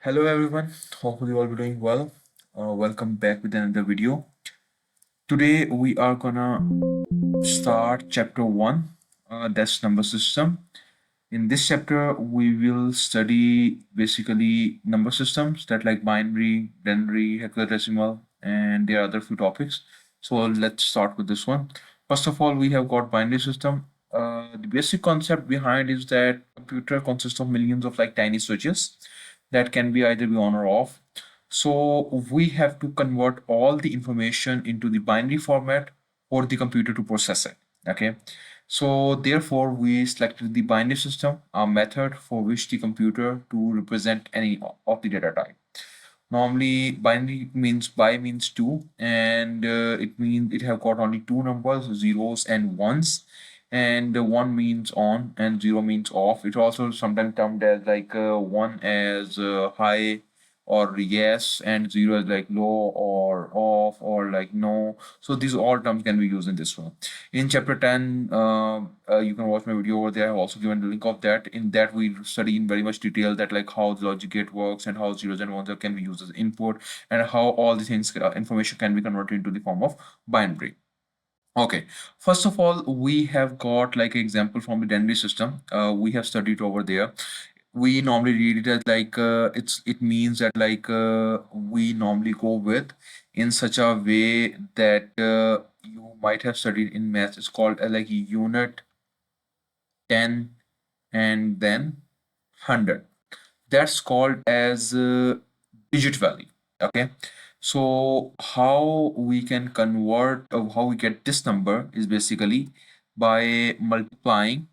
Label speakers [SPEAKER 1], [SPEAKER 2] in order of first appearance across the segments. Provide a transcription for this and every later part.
[SPEAKER 1] Hello everyone, hopefully you all be doing well. Welcome back with another video. Today we are gonna start chapter 1, that's number system. In this chapter we will study basically number systems that like binary, denary, hexadecimal, and there are other few topics. So let's start with this one. First of all, we have got binary system. The basic concept behind is that computer consists of millions of like tiny switches that can be either be on or off. So we have to convert all the information into the binary format for the computer to process it. Okay. So therefore we selected the binary system, a method for which the computer to represent any of the data type. Normally binary means by means two, and it means it have got only two numbers, zeros and ones, and one means on and zero means off. It also sometimes termed as like one as high or yes, and zero is like low or off or like no. So these all terms can be used in this one. In chapter 10, you can watch my video over there. I've also given the link of that. In that we study in very much detail that like how the logic gate works and how zeros and ones can be used as input, and how all the things information can be converted into the form of binary. Okay, first of all, we have got like example from the Denary system. We have studied over there. We normally read it as like it means that like we normally go with in such a way that you might have studied in math. It's called like unit 10 and then 100. That's called as digit value. Okay, so how we can convert or how we get this number is basically by multiplying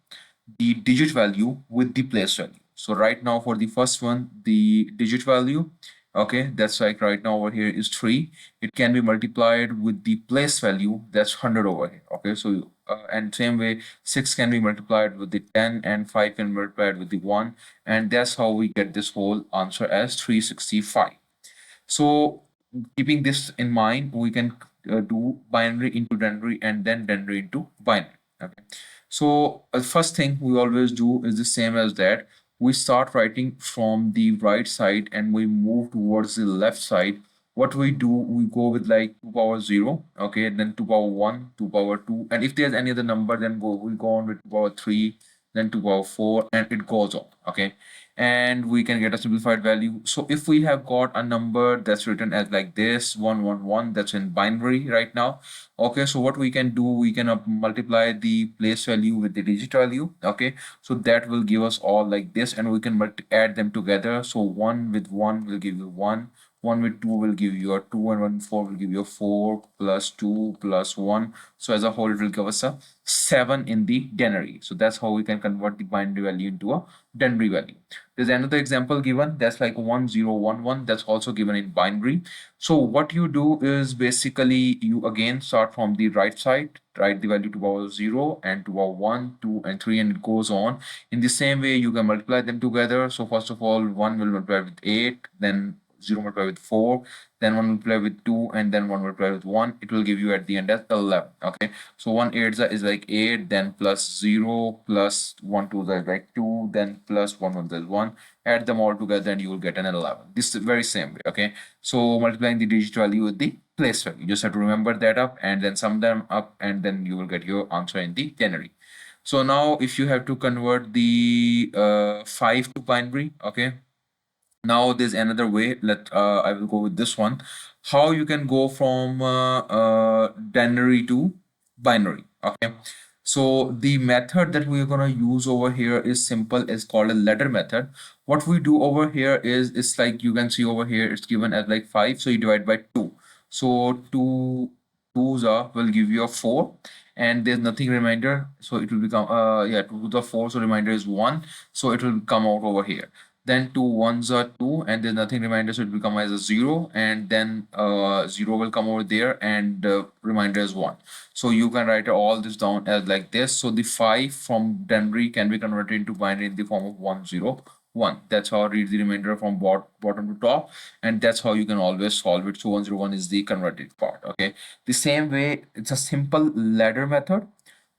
[SPEAKER 1] the digit value with the place value. So right now for the first one, the digit value, okay, that's like right now over here is 3. It can be multiplied with the place value, that's 100 over here. Okay, so and same way 6 can be multiplied with the 10 and 5 can be multiplied with the 1, and that's how we get this whole answer as 365. So keeping this in mind, we can do binary into denary and then denary into binary. Okay. So first thing we always do is the same as that. We start writing from the right side and we move towards the left side. What we do, we go with like 2 power 0, okay, then 2 power 1, 2 power 2, and if there's any other number, then we go on with 2 power 3, then 2 power 4, and it goes on, okay, and we can get a simplified value. So if we have got a number that's written as like this 111, that's in binary right now. Okay, so what we can do, we can multiply the place value with the digit value. Okay, so that will give us all like this, and we can add them together. So 1 with 1 will give you 1, 1 with 2 will give you a 2, and 1 with 4 will give you a 4 plus 2 plus 1. So as a whole, it will give us a 7 in the denary. So that's how we can convert the binary value into a denary value. There's another example given that's like 1011, that's also given in binary. So what you do is basically you again start from the right side, write the value to power 0 and to power 1, 2 and 3, and it goes on. In the same way you can multiply them together. So first of all 1 will multiply with 8, then 0 multiply with 4, then 1 multiply with 2, and then 1 multiply with 1. It will give you at the end as 11. Okay, so 1 8 is like 8, then plus 0 plus 1 2 is like 2, then plus 1 1 is 1. Add them all together and you will get an 11. This is very same way. Okay, so multiplying the digit value with the place value, you just have to remember that up and then sum them up, and then you will get your answer in the denary. So now if you have to convert the 5 to binary, okay, now there's another way. I will go with this one. How you can go from denary to binary. Okay, so the method that we're gonna use over here is simple. It's called a ladder method. What we do over here is it's like you can see over here it's given as like 5, so you divide by 2. So 2 twos are will give you a 4, and there's nothing remainder, so it will become 2 to the 4, so remainder is 1, so it will come out over here. Then 2 ones are 2, and there's nothing remainder, so it will come as a 0, and then 0 will come over there, and remainder is 1. So you can write all this down as like this. So the 5 from denary can be converted into binary in the form of 101. That's how I read the remainder from bottom to top, and that's how you can always solve it. So 101 is the converted part. Okay, the same way it's a simple ladder method.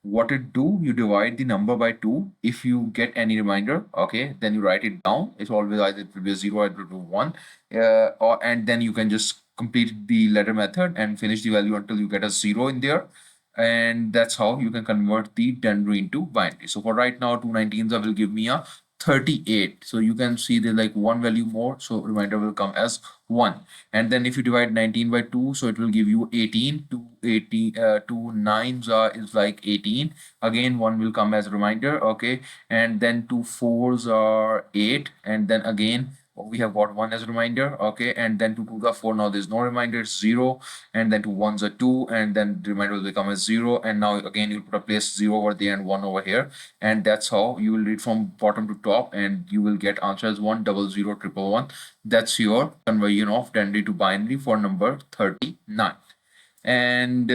[SPEAKER 1] what it do, you divide the number by 2. If you get any reminder, okay, then you write it down. It's always either it will be a 0 or it will be 1, and then you can just complete the ladder method and finish the value until you get a 0 in there. And that's how you can convert the denary into binary. So for right now, 219s will give me a 38. So you can see the like one value more, so reminder will come as 1. And then if you divide 19 by 2, so it will give you 18. 2 nines is like 18. Again, 1 will come as a reminder, okay. And then 2 fours are 8, and then again we have got 1 as a reminder, okay. And then 2 to the 4, now there's no reminder, it's 0. And then 2 ones are 2, and then the reminder will become as 0. And now again you put a place 0 over there and 1 over here, and that's how you will read from bottom to top, and you will get answer as 1000111. That's your conversion of denary to binary for number 39. And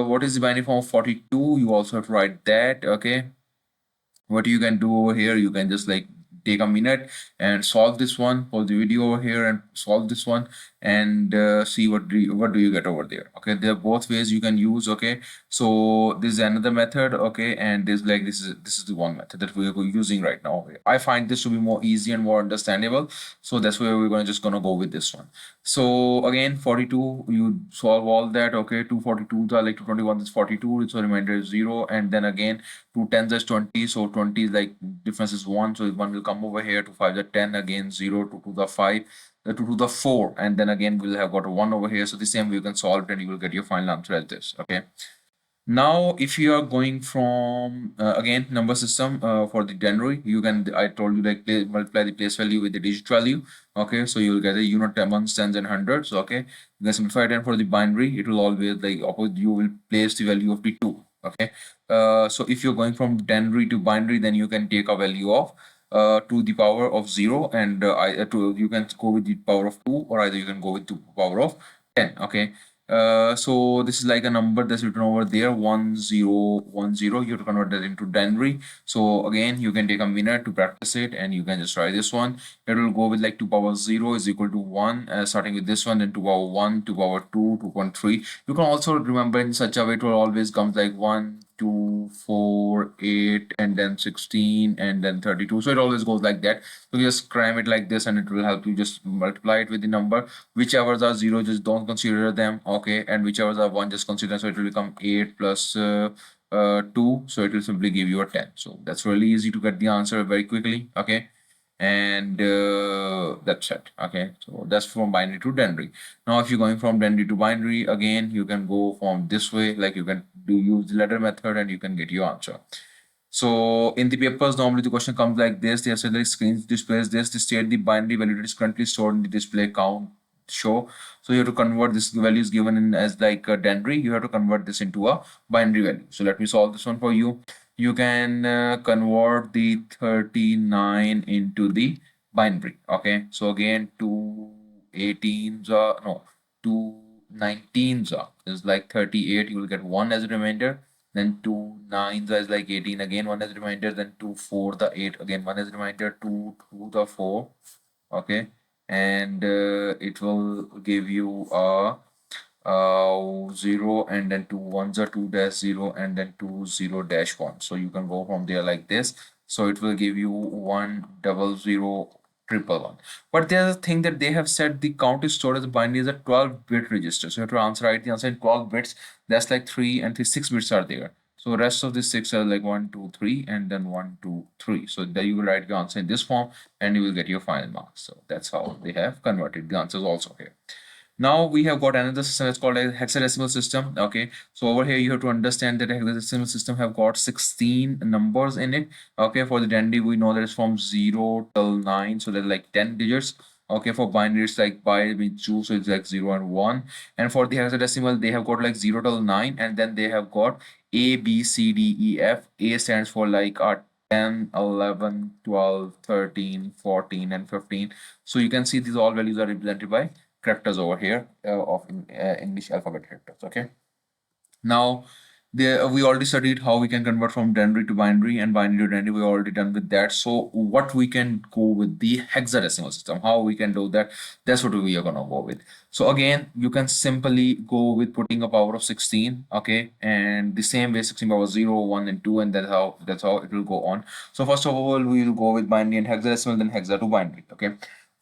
[SPEAKER 1] what is the binary form of 42? You also have to write that, okay. What you can do over here, you can just like take a minute and solve this one, pause the video over here and solve this one, and see what do you get over there, okay. There are both ways you can use, okay. So this is another method, okay, and this is the one method that we are using right now. I find this to be more easy and more understandable, so that's where we're gonna go with this one. So again, 42, you solve all that, okay. 242 are like 221 is 42, so remainder is 0. And then again 2 tens is 20, so 20 is like difference is 1, so 1 will come over here. 2 5 is 10, again 0. 2 to the 5, 2 to the 4, and then again we'll have got a 1 over here. So the same way you can solve it and you will get your final answer as this, okay. Now, if you are going from again number system for the denary, you can, I told you like multiply the place value with the digit value, okay. So you will get a unit, ones, tens, and hundreds, okay. You can simplify it, and for the binary, it will always like opposite. You will place the value of the 2, okay. So if you're going from denary to binary, then you can take a value of to the power of 0, and you can go with the power of 2, or either you can go with the power of 10, okay. So this is like a number that's written over there, 1010. You have to convert that into denary. So again, you can take a minute to practice it, and you can just try this one. It will go with like 2 power 0 is equal to 1, starting with this one, then 2 power 1, 2 power 2, 2.3. You can also remember in such a way it will always comes like 1, 2, 4, 8, and then 16, and then 32. So it always goes like that. So you just cram it like this, and it will help you just multiply it with the number. Whichever are 0, just don't consider them, okay. And whichever are 1, just consider. So it will become 8 plus 2. So it will simply give you a 10. So that's really easy to get the answer very quickly, okay. And that's it, okay. So that's from binary to denary. Now if you're going from denary to binary, again you can go from this way, like you can use the ladder method, and you can get your answer. So in the papers, normally the question comes like this. They have said like screen displays this to state the binary value that is currently stored in the display count show. So you have to convert this value is given in as like a denary. You have to convert this into a binary value. So let me solve this one for you. You can convert the 39 into the binary, okay. So again, 2 18s are no 2 19s are is like 38. You will get 1 as a remainder, then 2 9s is like 18, again 1 as a reminder, then 2 4 the 8, again 1 as a reminder, 2 2 the 4, okay. And it will give you a 0, and then 2 ones are 2 dash 0, and then 2 0 dash 1. So you can go from there like this. So it will give you 1001111. But there's a thing that they have said the count is stored as a binary is a 12-bit register. So you have to write the answer in 12 bits. That's like 3 and 6 bits are there. So rest of the 6 are like 1 2 3, and then 1 2 3. So there you will write your answer in this form, and you will get your final marks. So that's how they have converted the answers also here. Now we have got another system that's called a hexadecimal system, okay. So over here you have to understand that a hexadecimal system have got 16 numbers in it, okay. For the denary, we know that it's from 0 till 9, so there's like 10 digits, okay. For binary, it's like by with 2, so it's like 0 and 1. And for the hexadecimal, they have got like 0 till 9, and then they have got A, B, C, D, E, F. A stands for like 10, 11, 12, 13, 14, and 15. So you can see these all values are represented by characters over here of English alphabet characters, okay. Now There, we already studied how we can convert from denary to binary and binary to denary. We're already done with that. So what we can go with the hexadecimal system, how we can do that, that's what we are gonna go with. So again, you can simply go with putting a power of 16, okay, and the same way 16 power 0, 1, and 2, and that's how it will go on. So first of all, we will go with binary and hexadecimal, then hexa to binary, okay.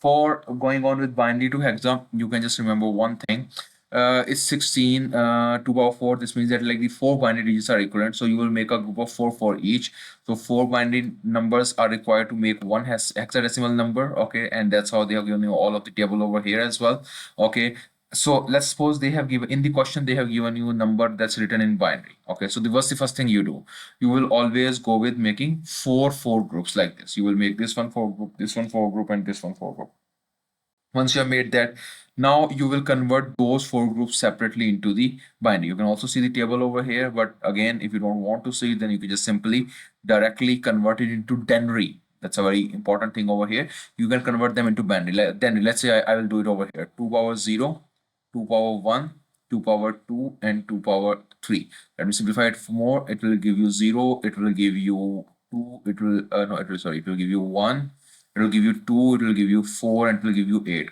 [SPEAKER 1] For going on with binary to hexa, you can just remember one thing. It's 16 2 power 4. This means that like the four binary digits are equivalent, so you will make a group of 4 for each. So four binary numbers are required to make one hexadecimal number, okay, and that's how they have given you all of the table over here as well, okay. So let's suppose they have given in the question, they have given you a number that's written in binary, okay. So the first thing you do, you will always go with making four groups like this. You will make this one for group, this one for group, and this one for group. Once you have made that, now you will convert those four groups separately into the binary. You can also see the table over here, but again, if you don't want to see it, then you can just simply directly convert it into denary. That's a very important thing over here. You can convert them into binary. Then let's say I will do it over here. 2 power 0, 2 power 1, 2 power 2, and 2 power 3. Let me simplify it more. It will give you 0, it will give you 2, it will no, it will, sorry, it will give you 1, it will give you 2, it will give you 4, and it will give you 8.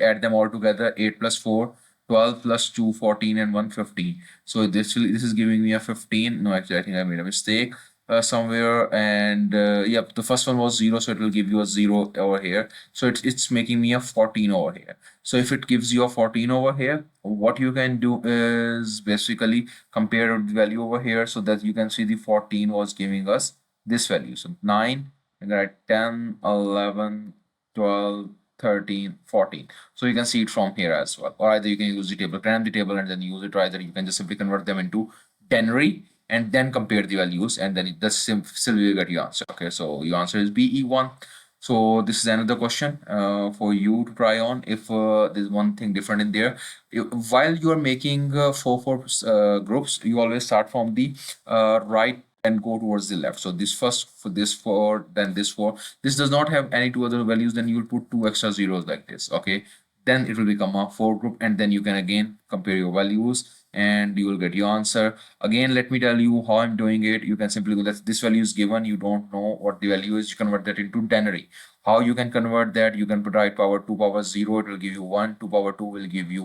[SPEAKER 1] Add them all together. 8 plus 4, 12 plus 2, 14, and 1, 15. So this is giving me a 15. No, actually, I think I made a mistake somewhere. And yep, the first one was 0, so it will give you a 0 over here. So it's making me a 14 over here. So if it gives you a 14 over here, what you can do is basically compare the value over here, so that you can see the 14 was giving us this value. So 9, and write 10, 11, 12, 13, 14. So you can see it from here as well. Or either you can use the table, cram the table, and then use it, or either you can just simply convert them into denary and then compare the values, and then it does still will get your answer. Okay, so your answer is BE1. So this is another question for you to try on. If there's one thing different in there, while you are making four groups, you always start from the right and go towards the left. So this first for this 4, then this 4. This does not have any two other values, then you will put two extra zeros like this, okay. Then it will become a 4 group, and then you can again compare your values and you will get your answer. Again, let me tell you how I'm doing it. You can simply go that this value is given, you don't know what the value is, you convert that into denary. How you can convert that? You can put right power 2 power 0, it will give you 1. 2 power 2 will give you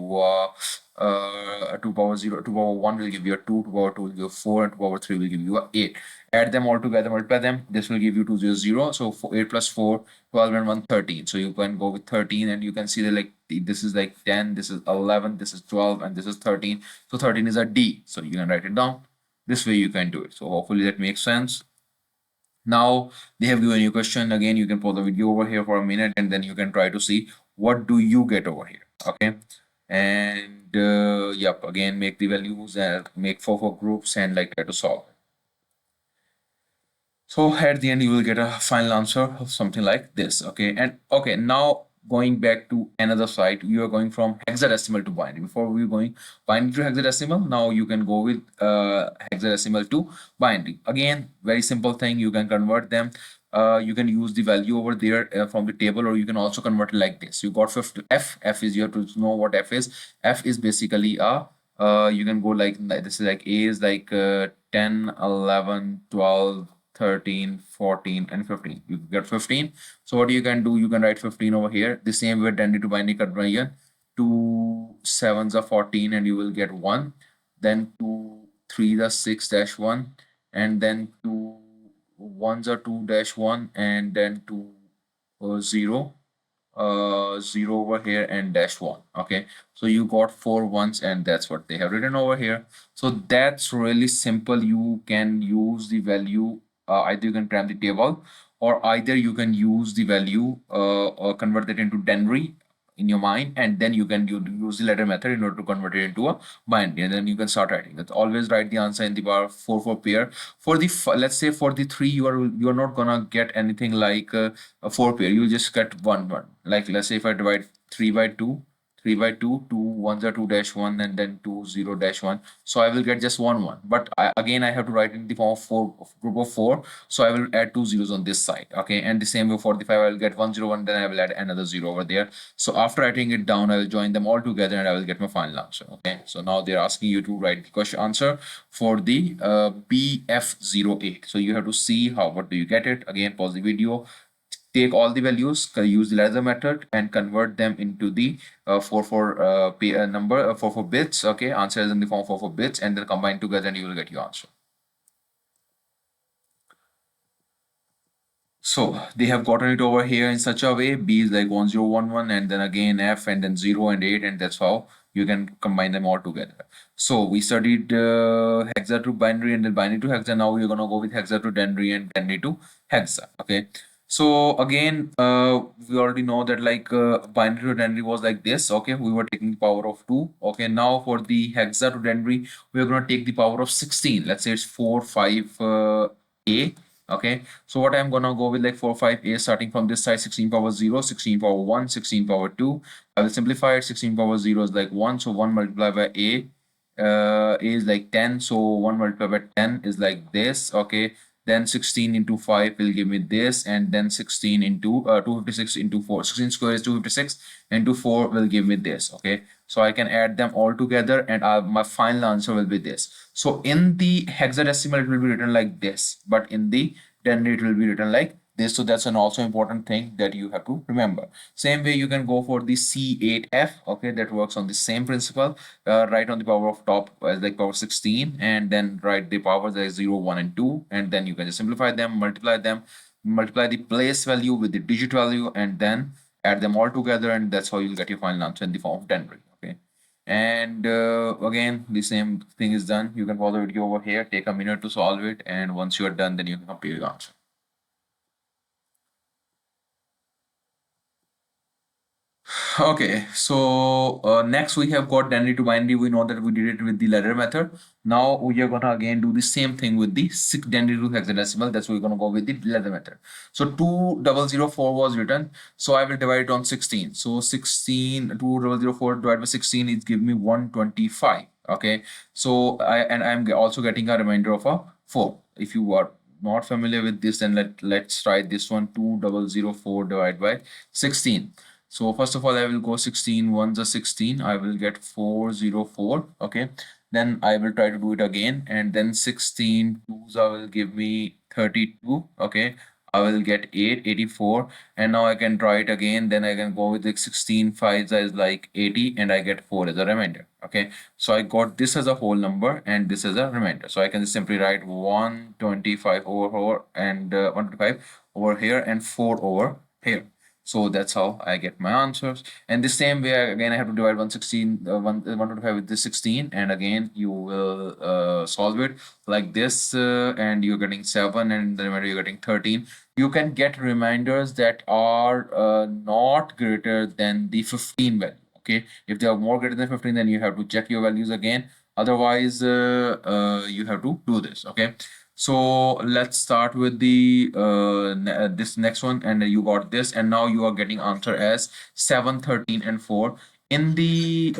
[SPEAKER 1] 2 power 0, 2 power 1 will give you a 2, 2 power 2 will give you 4, and 2 power 3 will give you a 8. Add them all together, multiply them, this will give you 2 0 0. So 8 plus 4, 12, and 1, 13. So you can go with 13, and you can see that like this is like 10, this is 11, this is 12, and this is 13. So 13 is a D, so you can write it down. This way you can do it. So hopefully that makes sense. Now they have given you a question. Again, you can pause the video over here for a minute, and then you can try to see what do you get over here, okay. And yep, again, make the values and make four groups and like try to solve it. So at the end, you will get a final answer of something like this, okay. And okay, now going back to another side, you are going from hexadecimal to binary. Before we were going binary to hexadecimal, now you can go with hexadecimal to binary. Again, very simple thing, you can convert them. You can use the value over there from the table, or you can also convert it like this. You got f is, you have to know what f is. F is basically a you can go like this is like A is like 10, 11, 12, 13, 14, and 15. You get 15. So what you can do, you can write 15 over here. The same way denary to binary conversion. 2 7s are 14, and you will get 1. Then 2 3 are 6 dash 1, and then 2 1s are 2 dash 1, and then 2 0 0 over here, and dash 1, okay. So you got 4 ones, and that's what they have written over here. So that's really simple. You can use the value, either you can cram the table, or either you can use the value or convert it into denary in your mind, and then you can use the ladder method in order to convert it into a binary, and then you can start writing. That's always write the answer in the bar 4 pair. For the let's say for the 3, you are not gonna get anything like a 4 pair. You just get one. Like let's say if I divide 3 by 2, 3 by 2, 2 ones are 2 dash 1, and then 2 0 dash 1. So I will get just 1 1. But again, I have to write in the form of 4, group of 4. So I will add 2 zeros on this side. Okay. And the same way for the 5, I will get 1 0 1. Then I will add another 0 over there. So after writing it down, I will join them all together and I will get my final answer. Okay. So now they're asking you to write the question answer for the BF08. So you have to see what do you get it. Again, pause the video, take all the values, use the ladder method and convert them into the 4 number, 4 bits. Okay, answer is in the form of 4 bits, and then combine together and you will get your answer. So they have gotten it over here in such a way. B is like 1011, and then again F, and then 0 and 8, and that's how you can combine them all together. So we studied hexa to binary and then binary to hexa. Now we're gonna go with hexa to denary and denary to hexa. Okay. So again, we already know that like binary to denary was like this. Okay, we were taking the power of 2. Okay, now for the hexa to denary, we're gonna take the power of 16. Let's say it's 4 5 a. Okay, so what I'm gonna go with like 4 5 a, starting from this side, 16 power 0, 16 power 1, 16 power 2. I will simplify it. 16 power 0 is like 1, so 1 multiplied by a is like 10, so 1 multiplied by 10 is like this. Okay, then 16 into 5 will give me this, and then 16 into 256 into 4, 16 square is 256, into 4 will give me this. Okay, so I can add them all together and my final answer will be this. So in the hexadecimal it will be written like this, but in the denary it will be written like this. So that's an also important thing that you have to remember. Same way you can go for the C8F. Okay, that works on the same principle. Write on the power of top as like power 16, and then write the powers as 0 1 and 2, and then you can just simplify them, multiply the place value with the digit value, and then add them all together, and that's how you'll get your final answer in the form of denary. Okay, and again the same thing is done. You can pause the video over here, take a minute to solve it, and once you are done, then you can compare your answer. Okay, so next we have got denary to binary. We know that we did it with the ladder method. Now we are gonna again do the same thing with the denary to hexadecimal. That's why we're gonna go with the ladder method. So 2004 was written. So I will divide it on 16. So 2004 divided by 16 is give me 125. Okay, so I'm also getting a remainder of a 4. If you are not familiar with this, then let's try this one. 2004 divided by 16. So first of all, I will go 16 ones are 16. I will get 404. Okay. Then I will try to do it again, and then 16 twos I will give me 32. Okay. I will get 84, and now I can try it again. Then I can go with like 16 fives is like 80, and I get 4 as a remainder. Okay. So I got this as a whole number and this as a remainder. So I can simply write 125 over here and 125 over here and 4 over here. So that's how I get my answers. And the same way, again, I have to divide 125 with this 16. And again, you will solve it like this. And you're getting 7, and the remainder you're getting 13. You can get reminders that are not greater than the 15 value. Okay. If they are more greater than 15, then you have to check your values again. Otherwise, you have to do this. Okay. So let's start with the this next one, and you got this, and now you are getting answer as 7, 13, and 4. In the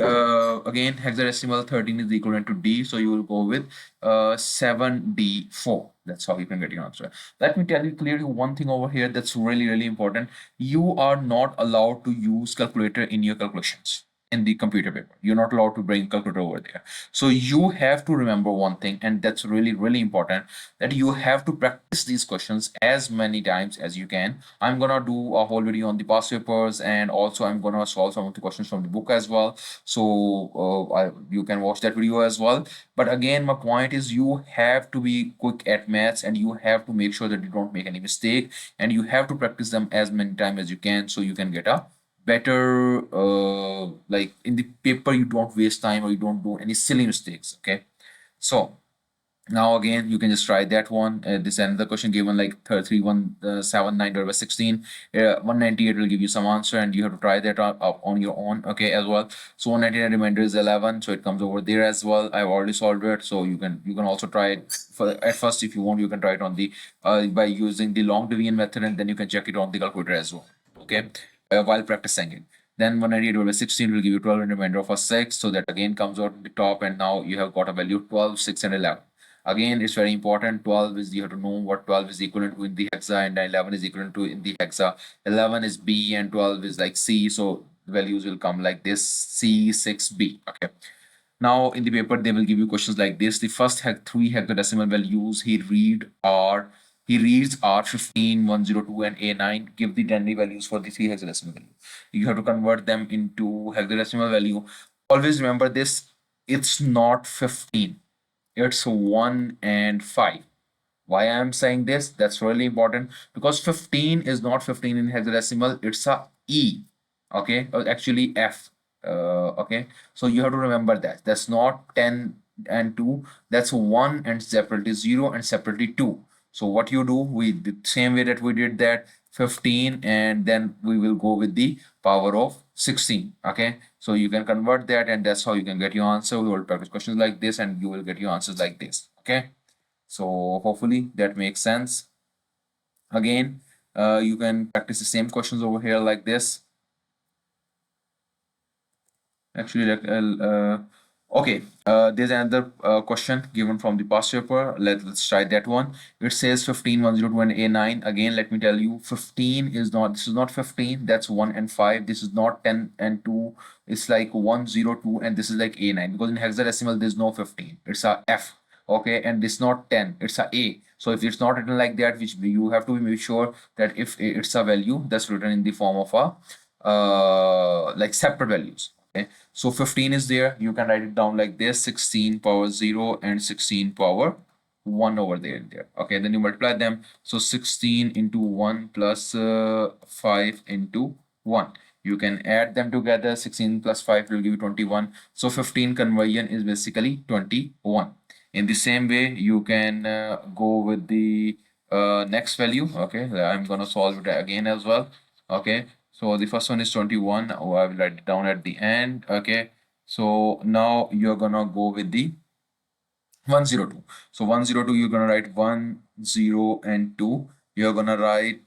[SPEAKER 1] again hexadecimal, 13 is equivalent to D, so you will go with 7D4. That's how you can get your answer. Let me tell you clearly one thing over here that's really important. You are not allowed to use calculator in your calculations in the computer paper. You're not allowed to bring calculator over there. So you have to remember one thing, and that's really important, that you have to practice these questions as many times as you can. I'm gonna do a whole video on the past papers, and also I'm gonna solve some of the questions from the book as well. So you can watch that video as well. But again, my point is you have to be quick at maths, and you have to make sure that you don't make any mistake, and you have to practice them as many times as you can, so you can get a better like in the paper you don't waste time or you don't do any silly mistakes. Okay, so now again you can just try that one. This another question given like 3179 divided by 16, 198 will give you some answer, and you have to try that up on your own. Okay, as well. So 199 remainder is 11, so it comes over there as well. I've already solved it, so you can also try it for at first. If you want, you can try it on the by using the long division method, and then you can check it on the calculator as well. Okay, while practicing it. Then 198 divided by 16 will give you 12 and remainder of a 6. So that again comes out at the top, and now you have got a value of 12, 6, and 11. Again, it's very important. 12 is, you have to know what 12 is equivalent to in the hexa, and 11 is equivalent to in the hexa. 11 is B and 12 is like C. So values will come like this: C6B. Okay. Now in the paper they will give you questions like this. The first three hexadecimal values he reads are 15, 102, and A9. Give the Denary values for the three hexadecimal values. You have to convert them into hexadecimal value. Always remember this: it's not 15, it's 1 and 5. Why I am saying this? That's really important, because 15 is not 15 in hexadecimal, it's a E. Okay, actually F. Okay, so you have to remember that that's not 10 and 2, that's 1 and separately 0 and separately 2. So what you do, we the same way that we did that, 15, and then we will go with the power of 16. Okay, so you can convert that, and that's how you can get your answer. We will practice questions like this and you will get your answers like this. Okay, so hopefully that makes sense. Again, you can practice the same questions over here like this. Actually, okay, there's another question given from the past paper. Let's try that one. It says 15, 102, and A9. Again, let me tell you, 15 is not, this is not 15, that's 1 and 5. This is not 10 and 2, it's like 102, and this is like A9, because in hexadecimal there's no 15, it's a F. Okay, and this not 10, it's a. So if it's not written like that, which you have to be sure that if it's a value that's written in the form of a like separate values. Okay, so 15 is there, you can write it down like this: 16 power 0 and 16 power 1 over there and there. Okay, then you multiply them, so 16 into 1 plus 5 into 1. You can add them together, 16 plus 5 will give you 21. So 15 conversion is basically 21. In the same way, you can go with the next value. Okay, I'm gonna solve it again as well. Okay, so the first one is 21. Oh, I will write it down at the end. Okay, so now you're gonna go with the 102. So 102, you're gonna write 1, 0, and 2. You're gonna write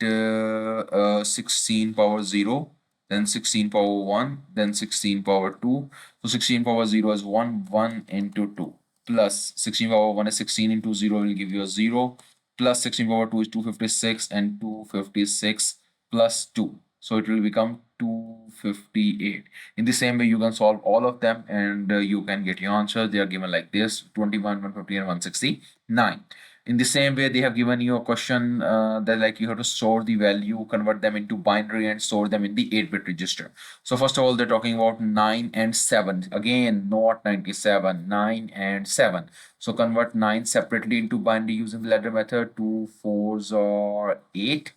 [SPEAKER 1] 16 power 0, then 16 power 1, then 16 power 2. So 16 power 0 is 1, 1 into 2, plus 16 power 1 is 16 into 0 will give you a 0, plus 16 power 2 is 256, and 256 plus 2. So it will become 258. In the same way, you can solve all of them, and you can get your answer. They are given like this: 21, 150, and 169. In the same way, they have given you a question that like you have to store the value, convert them into binary, and store them in the 8-bit register. So first of all, they're talking about 9 and 7. Again, not 97, 9 and 7. So convert 9 separately into binary using the ladder method. 2 4s are 8.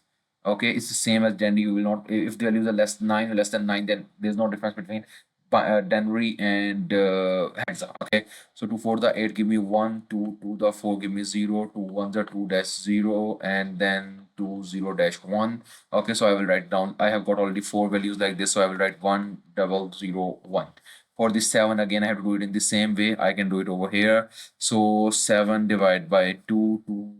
[SPEAKER 1] Okay, it's the same as Denary. You will not, if the values are less than 9 or less than 9, then there's no difference between Denary and hexa. Okay, so 2 4 the 8 give me 1, 2 2 the 4 give me 0, 2 1 the 2 dash 0, and then 2 0 dash 1. Okay, so I will write down, I have got already 4 values like this, so I will write 1 double 0 1. For this 7, again I have to do it in the same way. I can do it over here. So 7 divided by 2, 2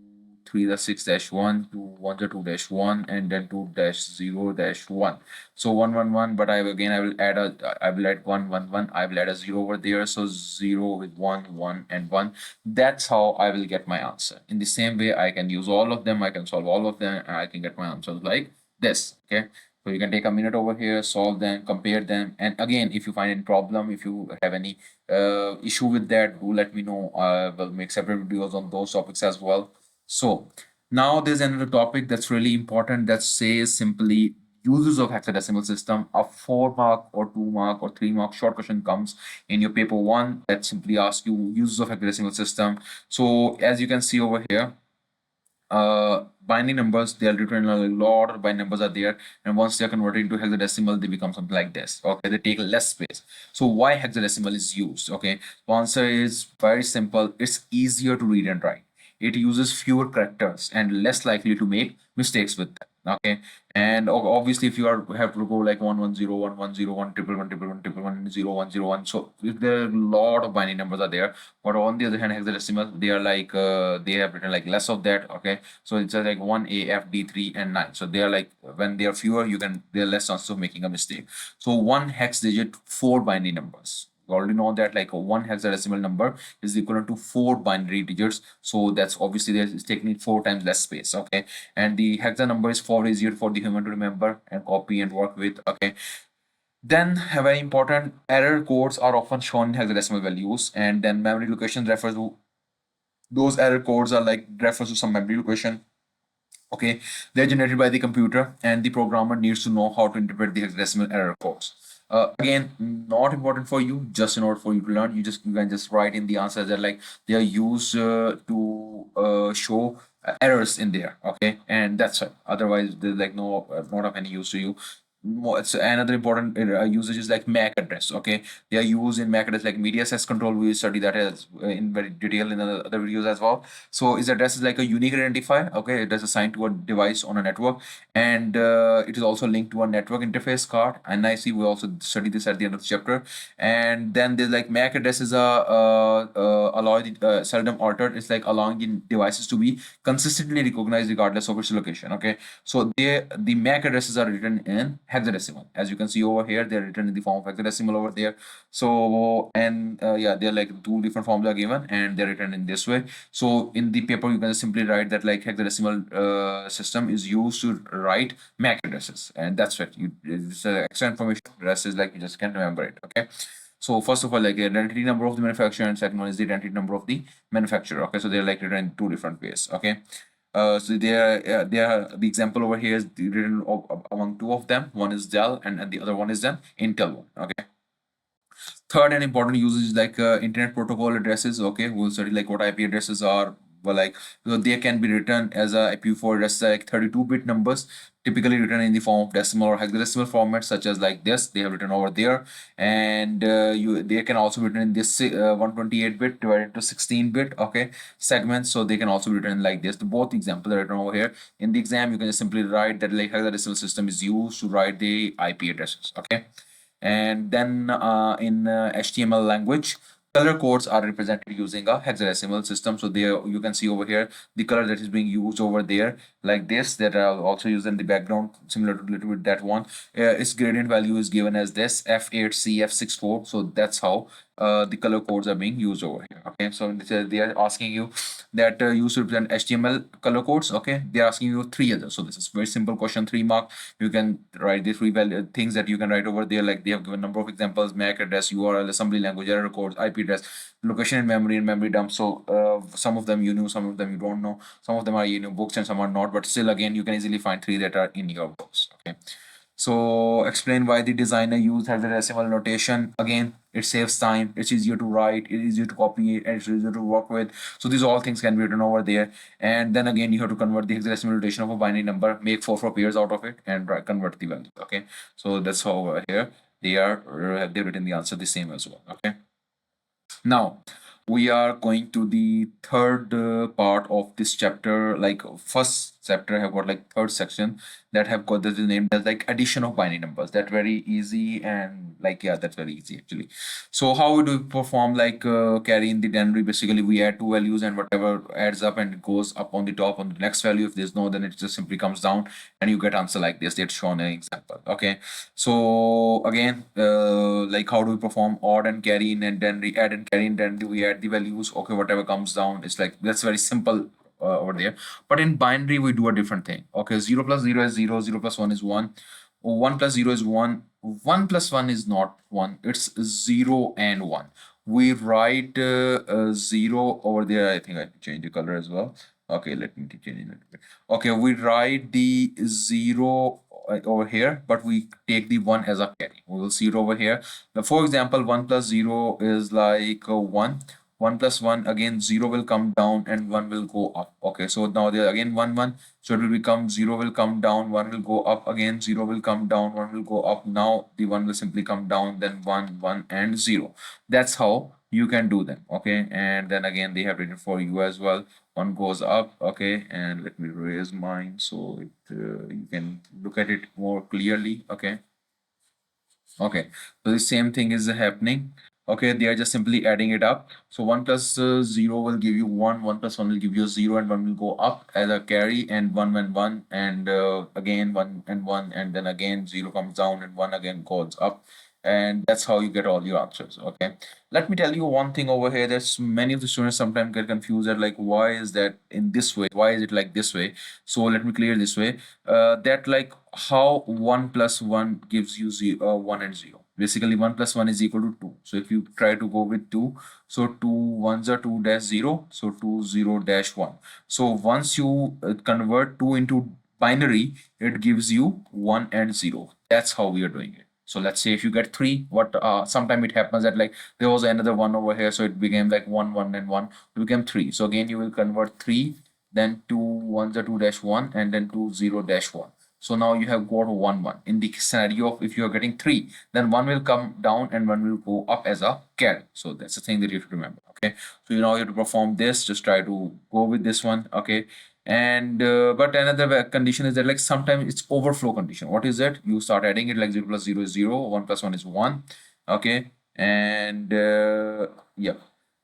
[SPEAKER 1] 3 the 6 dash 1, 2 1 the 2 dash 1, and then 2 dash 0 dash 1. So 1 1 1, but I will add a, I will add 1 1 1, I will add a 0 over there. So 0 with 1 1 and 1. That's how I will get my answer. In the same way, I can use all of them, I can solve all of them, and I can get my answers like this. Okay, so you can take a minute over here, solve them, compare them, and again, if you find any problem, if you have any issue with that, do let me know. I will make separate videos on those topics as well. So now there's another topic that's really important that says simply uses of hexadecimal system. A 4-mark or 2-mark or 3-mark short question comes in your paper 1 that simply asks you uses of hexadecimal system. So as you can see over here, binary numbers, they are written in a lot of binary numbers are there, and once they are converted into hexadecimal, they become something like this. Okay, they take less space. So why hexadecimal is used? Okay, the answer is very simple: it's easier to read and write. it uses fewer characters and less likely to make mistakes with them. Okay, and obviously if you are have to go like 110 110 1 triple 1 triple 1 triple 1 0 1 0 1, so if there are a lot of binary numbers are there, but on the other hand hexadecimal they are like they have written like less of that. Okay, so it's like 1 a f d 3 and 9, so they are like when they are fewer you can there are less chances of making a mistake. So one hex digit, four binary numbers. You already know that like a one hexadecimal number is equivalent to four binary digits, so that's obviously it's taking four times less space. Okay, and the hexa number is far easier for the human to remember and copy and work with. Okay, then very important, error codes are often shown in hexadecimal values, and then memory location refers to those error codes are like refers to some memory location. Okay, they're generated by the computer and the programmer needs to know how to interpret the hexadecimal error codes. Again, not important for you, just in order for you to learn, you can just write in the answers that like they are used to show errors in there. Okay, and that's it. Otherwise there's like no not of any use to you. It's another important usage is like MAC address. Okay, they are used in MAC address like media access control. We study that as in very detail in other videos as well. So its address is like a unique identifier. Okay, it is assigned to a device on a network, and it is also linked to a network interface card. And I see we also study this at the end of the chapter. And then there's like MAC address is seldom altered. It's like allowing the devices to be consistently recognized regardless of its location. Okay, so the MAC addresses are written in hexadecimal. As you can see over here, they're written in the form of hexadecimal over there. So and yeah, they're like two different forms are given and they're written in this way. So in the paper you can simply write that like hexadecimal system is used to write MAC addresses, and that's it. It's extra information. The rest is like you just can't remember it. Okay, so first of all, like the identity number of the manufacturer, and second one is the identity number of the manufacturer. Okay, so they're like written in two different ways. Okay, so the example over here is written among two of them. One is Dell and the other one is an Intel one. Okay. Third and important usage is like internet protocol addresses. Okay, we'll study like what IP addresses are. Well, like so they can be written as a IPv4 address like 32-bit numbers, typically written in the form of decimal or hexadecimal format, such as like this. They have written over there, and they can also be written in this 128-bit divided into 16-bit. Okay, segments. So they can also be written like this. The both examples are written over here. In the exam, you can just simply write that like hexadecimal system is used to write the IP addresses. Okay. And then in HTML language, color codes are represented using a hexadecimal system. So there you can see over here the color that is being used over there like this, that are also used in the background, similar to little bit that one. Its gradient value is given as this F8CF64. So that's how the color codes are being used over here. Okay, so they are asking you that you should represent HTML color codes. Okay, they are asking you three others. So this is very simple question, 3 mark. You can write the three value things that you can write over there. Like they have given number of examples: MAC address, URL, assembly language, error codes, IP address, location in memory, and memory dump. So some of them you knew, some of them you don't know. Some of them are in your books and some are not. But still, again, you can easily find three that are in your books. Okay. So explain why the designer used hexadecimal notation. Again, it saves time, it's easier to write, it's easier to copy, and it's easier to work with. So these all things can be written over there. And then again, you have to convert the hexadecimal notation of a binary number, make four pairs out of it, and convert the value. Okay, so that's how here they've written the answer the same as well. Okay, now we are going to the third part of this chapter. Like first chapter have got like third section that have got this name as like addition of binary numbers. That very easy, and like yeah, that's very easy actually. So how do we perform like carry in the denary? Basically we add two values and whatever adds up and it goes up on the top on the next value. If there's no, then it just simply comes down and you get answer like this. That's shown in an example. Okay, so again like how do we perform odd and carry in and denary, add and carry in denary? We add the values. Okay, whatever comes down, it's like that's very simple over there. But in binary we do a different thing. Okay, 0 plus 0 is 0, 0 plus 1 is 1, 1 plus 0 is 1, 1 plus 1 is not 1, it's 0 and 1. We write 0 over there. I think I can change the color as well. Okay, let me change it a little bit. Okay, we write the 0 over here, but we take the 1 as a carry. We will see it over here. Now, for example, 1 plus 0 is like 1. 1 plus 1, again 0 will come down and 1 will go up. Okay, so now there again 1 1, so it will become 0 will come down, 1 will go up, again 0 will come down, 1 will go up. Now the 1 will simply come down, then 1 1 and 0. That's how you can do them. Okay, and then again they have written for you as well. One goes up. Okay, and let me raise mine so you can look at it more clearly. Okay. Okay, so the same thing is happening. Okay, they are just simply adding it up. So 1 plus 0 will give you 1, 1 plus 1 will give you 0, and 1 will go up as a carry, and 1 and 1, and again 1 and 1, and then again 0 comes down, and 1 again goes up. And that's how you get all your answers. Okay, let me tell you one thing over here. There's many of the students sometimes get confused that like, why is that in this way? Why is it like this way? So let me clear this way. That like how 1 plus 1 gives you 1 and 0. Basically 1 plus 1 is equal to 2. So if you try to go with 2, so 2 ones are 2 dash 0, so 2 0 dash 1. So once you convert 2 into binary, it gives you 1 and 0. That's how we are doing it. So let's say if you get 3, what sometime it happens that like there was another 1 over here, so it became like 1 1 and 1, it became 3. So again you will convert 3, then 2 ones are 2 dash 1, and then 2 0 dash 1. So now you have got 1 1. In the scenario of if you are getting 3, then 1 will come down and 1 will go up as a carry. So that's the thing that you have to remember. Okay, so you now have to perform this. Just try to go with this one. Okay, and but another condition is that like sometimes it's overflow condition. What is that? You start adding it like 0 plus 0 is 0, 1 plus 1 is 1. Okay, and yeah,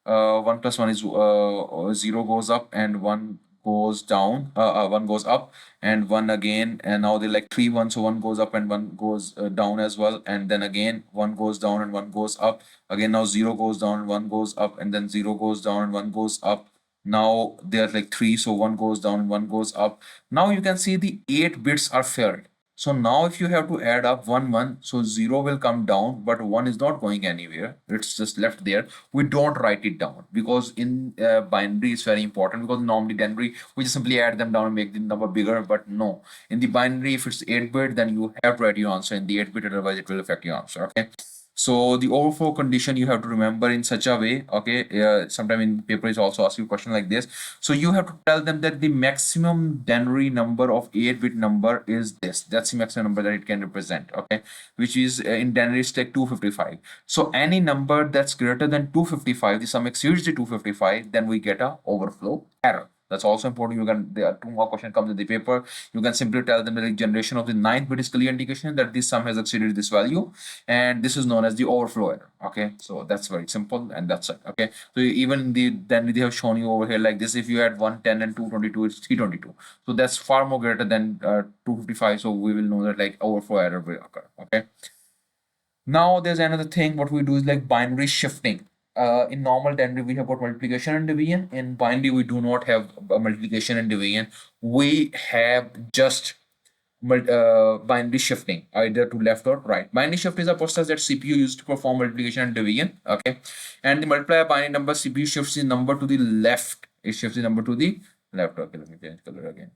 [SPEAKER 1] 1 plus 1 is 0 goes up, and 1 goes down, 1 goes up, and 1 again, and now they're like 3 1, so 1 goes up and 1 goes down as well, and then again 1 goes down and 1 goes up again. Now 0 goes down and 1 goes up, and then 0 goes down and 1 goes up. Now there's like 3, so 1 goes down and 1 goes up. Now you can see the 8 bits are filled. So now if you have to add up 1 1, so 0 will come down, but 1 is not going anywhere, it's just left there. We don't write it down because in binary it's very important, because normally Denary we just simply add them down and make the number bigger. But no, in the binary if it's 8-bit, then you have to write your answer in the 8-bit, otherwise it will affect your answer. Okay, so the overflow condition you have to remember in such a way. Okay, sometime in paper is also ask you a question like this. So you have to tell them that the maximum Denary number of 8-bit number is this. That's the maximum number that it can represent. Okay, which is in Denary is like 255. So any number that's greater than 255, the sum exceeds the 255, then we get a overflow error. That's also important. You can, there are 2 more questions comes in the paper. You can simply tell them that the generation of the 9th bit is clear indication that this sum has exceeded this value, and this is known as the overflow error. Okay, so that's very simple, and that's it. Okay, so even then they have shown you over here like this. If you add 110 and 222, it's 322. So that's far more greater than 255. So we will know that like overflow error will occur. Okay. Now there's another thing. What we do is like binary shifting. In normal Denary we have got multiplication and division. In binary we do not have multiplication and division. We have just binary shifting, either to left or right. Binary shift is a process that CPU used to perform multiplication and division. Okay, and the multiplier binary number, CPU shifts the number to the left. It shifts the number to the left. Okay, let me change color again.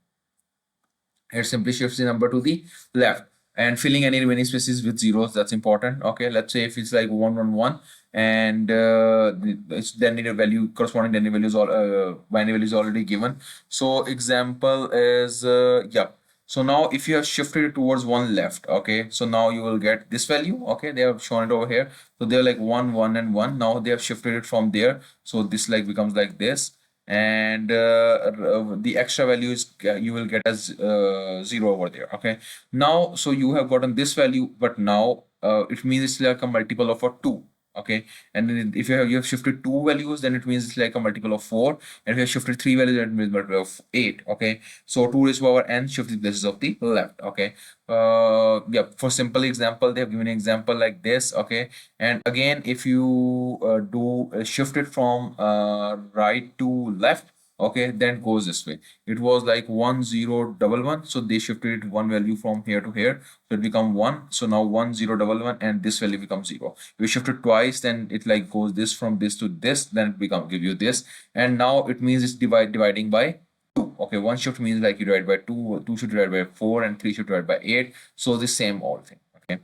[SPEAKER 1] It simply shifts the number to the left, and filling any remaining spaces with zeros. That's important. Okay, let's say if it's like 1 1 1, and it's then in a value corresponding then values all binary value is already given. So example is yeah. So now if you have shifted it towards one left, okay, so now you will get this value. Okay, they have shown it over here. So they're like 1 1 and 1. Now they have shifted it from there, so this like becomes like this, and the extra values you will get as 0 over there. Okay, now so you have gotten this value, but now it means it's like a multiple of a 2. Okay, and then if you have shifted 2 values, then it means it's like a multiple of 4, and if you have shifted 3 values, that means multiple of 8. Okay, so 2 raised to power n shifted places of the left. Okay, yeah, for simple example they have given an example like this. Okay, and again if you do shift it from right to left, okay, then it goes this way. It was like 1 0 1 1, so they shifted one value from here to here, so it become 1. So now 1 0 1 1, and this value becomes 0. If you shift it twice, then it like goes this from this to this, then it become give you this, and now it means it's dividing by 2. Okay, one shift means like you divide by 2, 2 should divide by 4, and 3 should divide by 8. So the same all thing. Okay,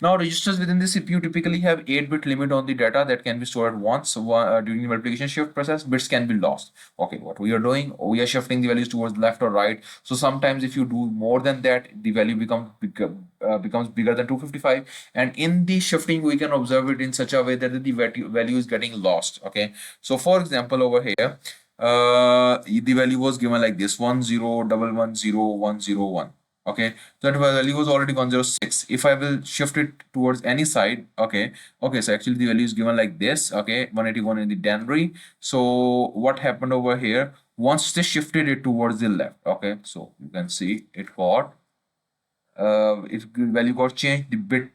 [SPEAKER 1] Now, registers within the CPU typically have 8-bit limit on the data that can be stored once. During the multiplication shift process, bits can be lost. Okay, what we are doing, we are shifting the values towards left or right. So sometimes if you do more than that, the value becomes bigger than 255. And in the shifting, we can observe it in such a way that the value is getting lost. Okay, so for example, over here, the value was given like this: 10110101. Okay, so that value was already 106. If I will shift it towards any side, okay, so actually the value is given like this, okay, 181 in the Denary. So what happened over here? Once they shifted it towards the left, okay, so you can see it got if value got changed, the bit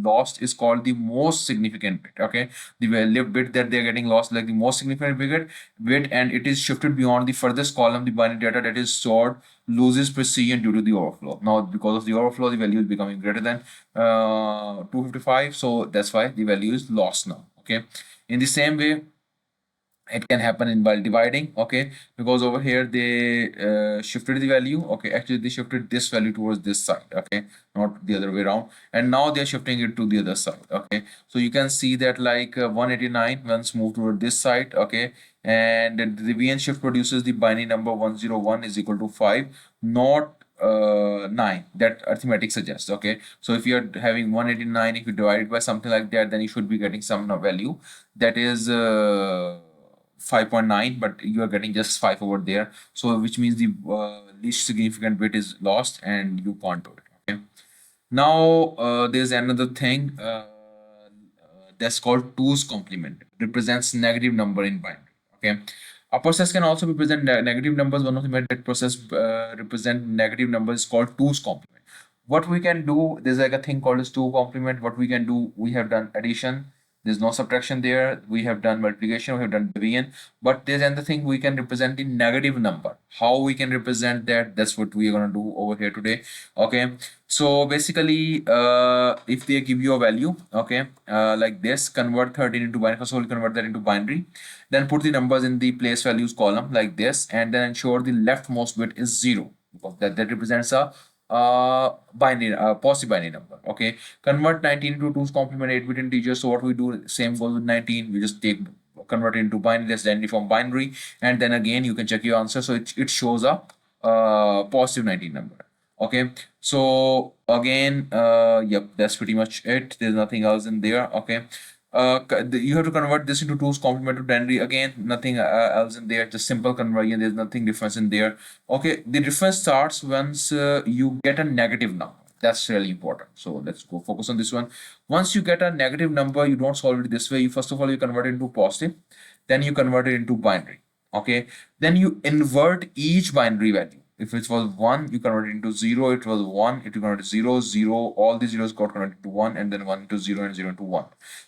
[SPEAKER 1] lost is called the most significant bit. Okay, the value bit that they're getting lost, like the most significant bit, and it is shifted beyond the furthest column. The binary data that is stored loses precision due to the overflow. Now, because of the overflow, the value is becoming greater than 255, so that's why the value is lost now. Okay, in the same way, it can happen in while dividing. Okay, because over here they shifted the value. Okay, actually they shifted this value towards this side. Okay, not the other way around, and now they're shifting it to the other side. Okay, so you can see that like 189 once moved toward this side. Okay, and the deviant shift produces the binary number 101 is equal to 5, not 9 that arithmetic suggests. Okay, so if you're having 189, if you divide it by something like that, then you should be getting some value that is 5.9, but you are getting just 5 over there, so which means the least significant bit is lost and you can't do it. Okay, now there's another thing that's called 2's complement, represents negative number in binary. Okay, a process can also represent negative numbers. One of the methods that process represent negative numbers is called 2's complement. What we can do, there's like a thing called as 2 complement. What we can do, we have done addition, there's no subtraction there, we have done multiplication, we have done division, but there's another thing, we can represent the negative number. How we can represent that, that's what we are going to do over here today. Okay, so basically if they give you a value, okay, like this, convert 13 into binary. First of all, convert that into binary, then put the numbers in the place values column like this, and then ensure the leftmost bit is 0, because that represents a binary positive binary number. Okay, convert 19 into 2's complement, 8-bit integer. So what we do, same goes with 19, we just take convert it into binary, that's identity from binary, and then again you can check your answer, so it shows up positive 19 number. Okay, so again yep, that's pretty much it, there's nothing else in there. Okay, you have to convert this into 2's complement to Denary. Again, nothing else in there, just simple conversion, there's nothing difference in there. Okay, the difference starts once you get a negative number. That's really important, so let's go focus on this one. Once you get a negative number, you don't solve it this way. You first of all, you convert it into positive, then you convert it into binary. Okay, then you invert each binary value. If it was 1, you convert it into 0. It was 1, it converted to 0, 0. All the zeros got converted to 1, and then 1 into 0 and 0 into 1.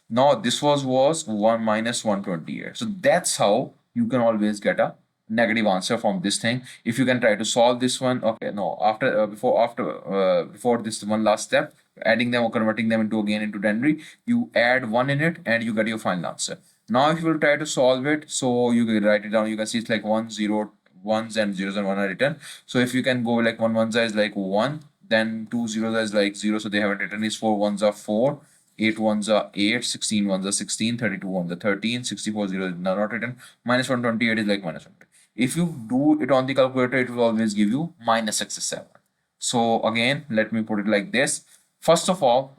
[SPEAKER 1] Now this was 1 minus 128. So that's how you can always get a negative answer from this thing. If you can try to solve this one, okay, no, after before this one last step, adding them or converting them into again into Denary, you add 1 in it and you get your final answer. Now if you will try to solve it, so you can write it down, you can see it's like 1 0 ones and zeros and 1 are written. So if you can go like 1 ones is like 1, then 2 zeros is like 0, so they haven't written, is 4 ones are 4, 8 ones are 8, 16 ones are 16, 32 ones are 13, 64 zeros is not written, minus 128 is like minus 1. If you do it on the calculator, it will always give you minus 67. So again, let me put it like this. First of all,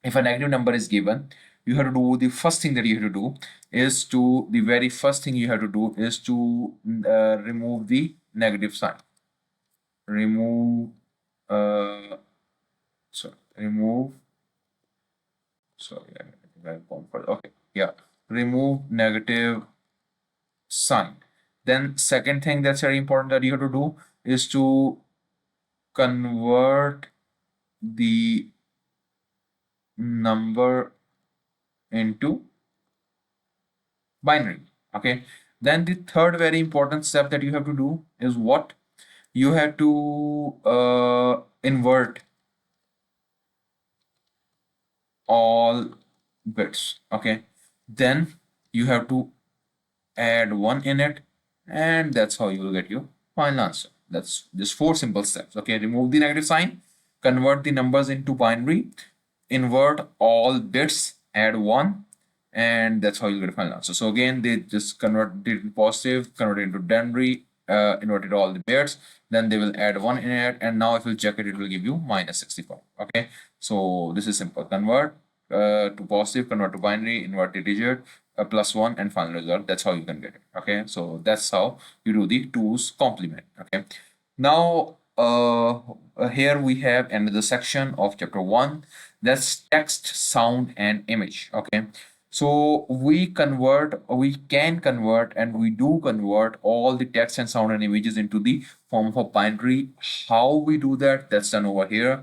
[SPEAKER 1] if a negative number is given, you have to do, the first thing that you have to do is to, the very first thing you have to do is to remove the negative sign. Remove, remove, okay, yeah, remove negative sign. Then second thing that's very important that you have to do is to convert the number into binary. Okay, then the third very important step that you have to do is what? You have to invert all bits. Okay, then you have to add 1 in it, and that's how you will get your final answer. That's just 4 simple steps. Okay, remove the negative sign, convert the numbers into binary, invert all bits, add 1, and that's how you get a final answer. So again, they just converted it into positive, converted into Denary, inverted all the bits, then they will add 1 in it, and now if you check it, it will give you minus 64. Okay, so this is simple. Convert to positive, convert to binary, invert the digit, plus 1, and final result. That's how you can get it. Okay, so that's how you do the 2's complement. Okay, now here we have another section of chapter 1, that's text, sound, and image. Okay, so we can convert, and we do convert all the text and sound and images into the form of a binary. How we do that, that's done over here.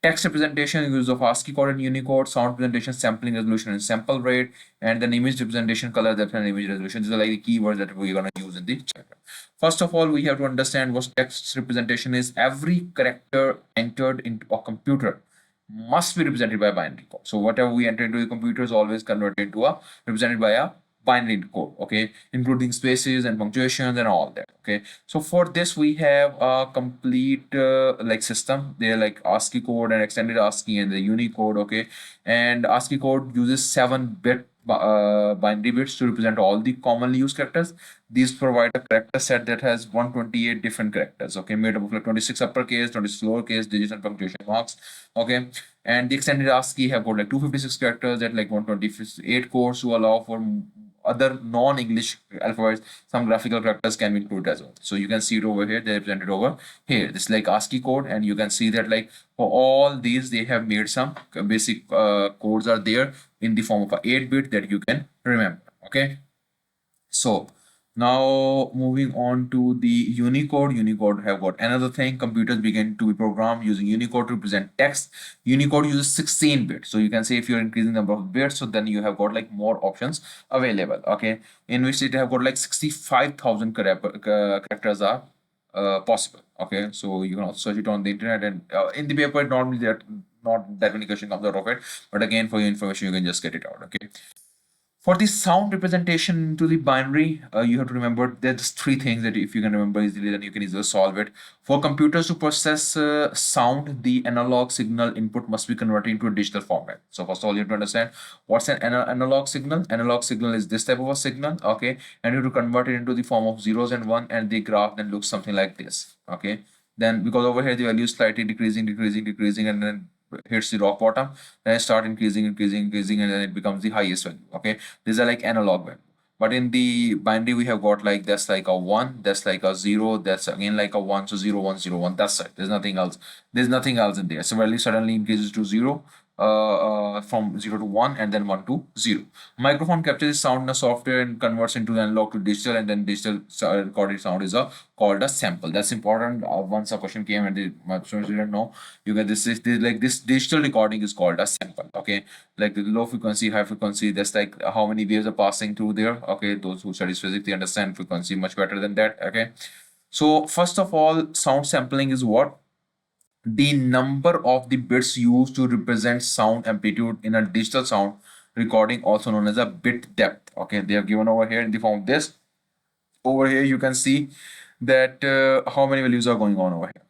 [SPEAKER 1] Text representation, use of ASCII code and Unicode. Sound representation, sampling resolution and sample rate. And then image representation, color depth and image resolution. These are like the keywords that we're going to use in the chapter. First of all, we have to understand what text representation is. Every character entered into a computer must be represented by a binary code. So whatever we enter into the computer is always converted into a represented by a binary code. Okay, including spaces and punctuations and all that. Okay, so for this we have a complete like system. They're like ASCII code and extended ASCII and the Unicode. Okay, and ASCII code uses 7-bit binary bits to represent all the commonly used characters. These provide a character set that has 128 different characters. Okay, made up of like 26 uppercase, 26 lowercase, digits, and punctuation marks. Okay, and the extended ASCII have got like 256 characters at like 128 cores to allow for other non-English alphabets. Some graphical characters can be included as well. So you can see it over here. They're represented over here. This is like ASCII code, and you can see that like for all these they have made some basic codes are there in the form of a 8-bit that you can remember. Okay, so now moving on to the Unicode. Unicode have got another thing. Computers begin to be programmed using Unicode to represent text. Unicode uses 16 bits. So you can say if you're increasing the number of bits, so then you have got like more options available. Okay, in which it have got like 65,000 characters are possible. Okay, so you can also search it on the internet, and in the paper normally that not that many questions comes out of it, but again for your information you can just get it out. Okay, for the sound representation to the binary, you have to remember there's 3 things that if you can remember easily, then you can easily solve it. For computers to process sound, the analog signal input must be converted into a digital format. So first of all, you have to understand what's an analog signal. Analog signal is this type of a signal, okay? And you have to convert it into the form of zeros and one, and the graph then looks something like this, okay? Then because over here the value is slightly decreasing, and then hits the rock bottom, then it start increasing, and then it becomes the highest value. Okay, these are like analog value. But in the binary we have got like that's like a 1, that's like a 0, that's again like a 1, so 0 1 0 1, that's it. There's nothing else, in there. So value suddenly increases to 0, from 0 to 1, and then 1 to 0. Microphone captures sound in a software and converts into analog to digital, and then digital recorded sound is called a sample. That's important. Once a question came and my students didn't know, you get this like this digital recording is called a sample. Okay, like the low frequency, high frequency, that's like how many waves are passing through there. Okay, those who study physics, they understand frequency much better than that. Okay, so first of all, sound sampling is what? The number of the bits used to represent sound amplitude in a digital sound recording, also known as a bit depth. Okay, they have given over here in the form of this. Over here you can see that how many values are going on over here.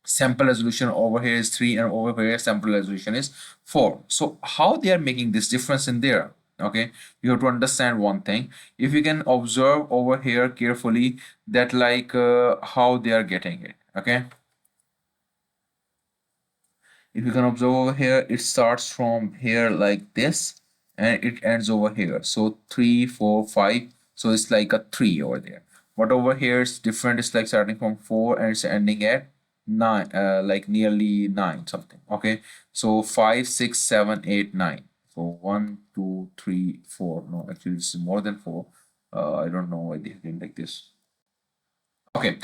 [SPEAKER 1] Sample resolution over here is 3, and over here sample resolution is 4. So how they are making this difference in there? Okay, you have to understand one thing. If you can observe over here carefully that like how they are getting it. Okay, if you can observe over here, it starts from here like this and it ends over here. So 3 4 5, so it's like a 3 over there. But over here it's different. It's like starting from 4 and it's ending at 9, like nearly 9 something. Okay, so 5 6 7 8 9. So 1 2 3 4. No, actually this is more than 4. I don't know why they did like this. Okay,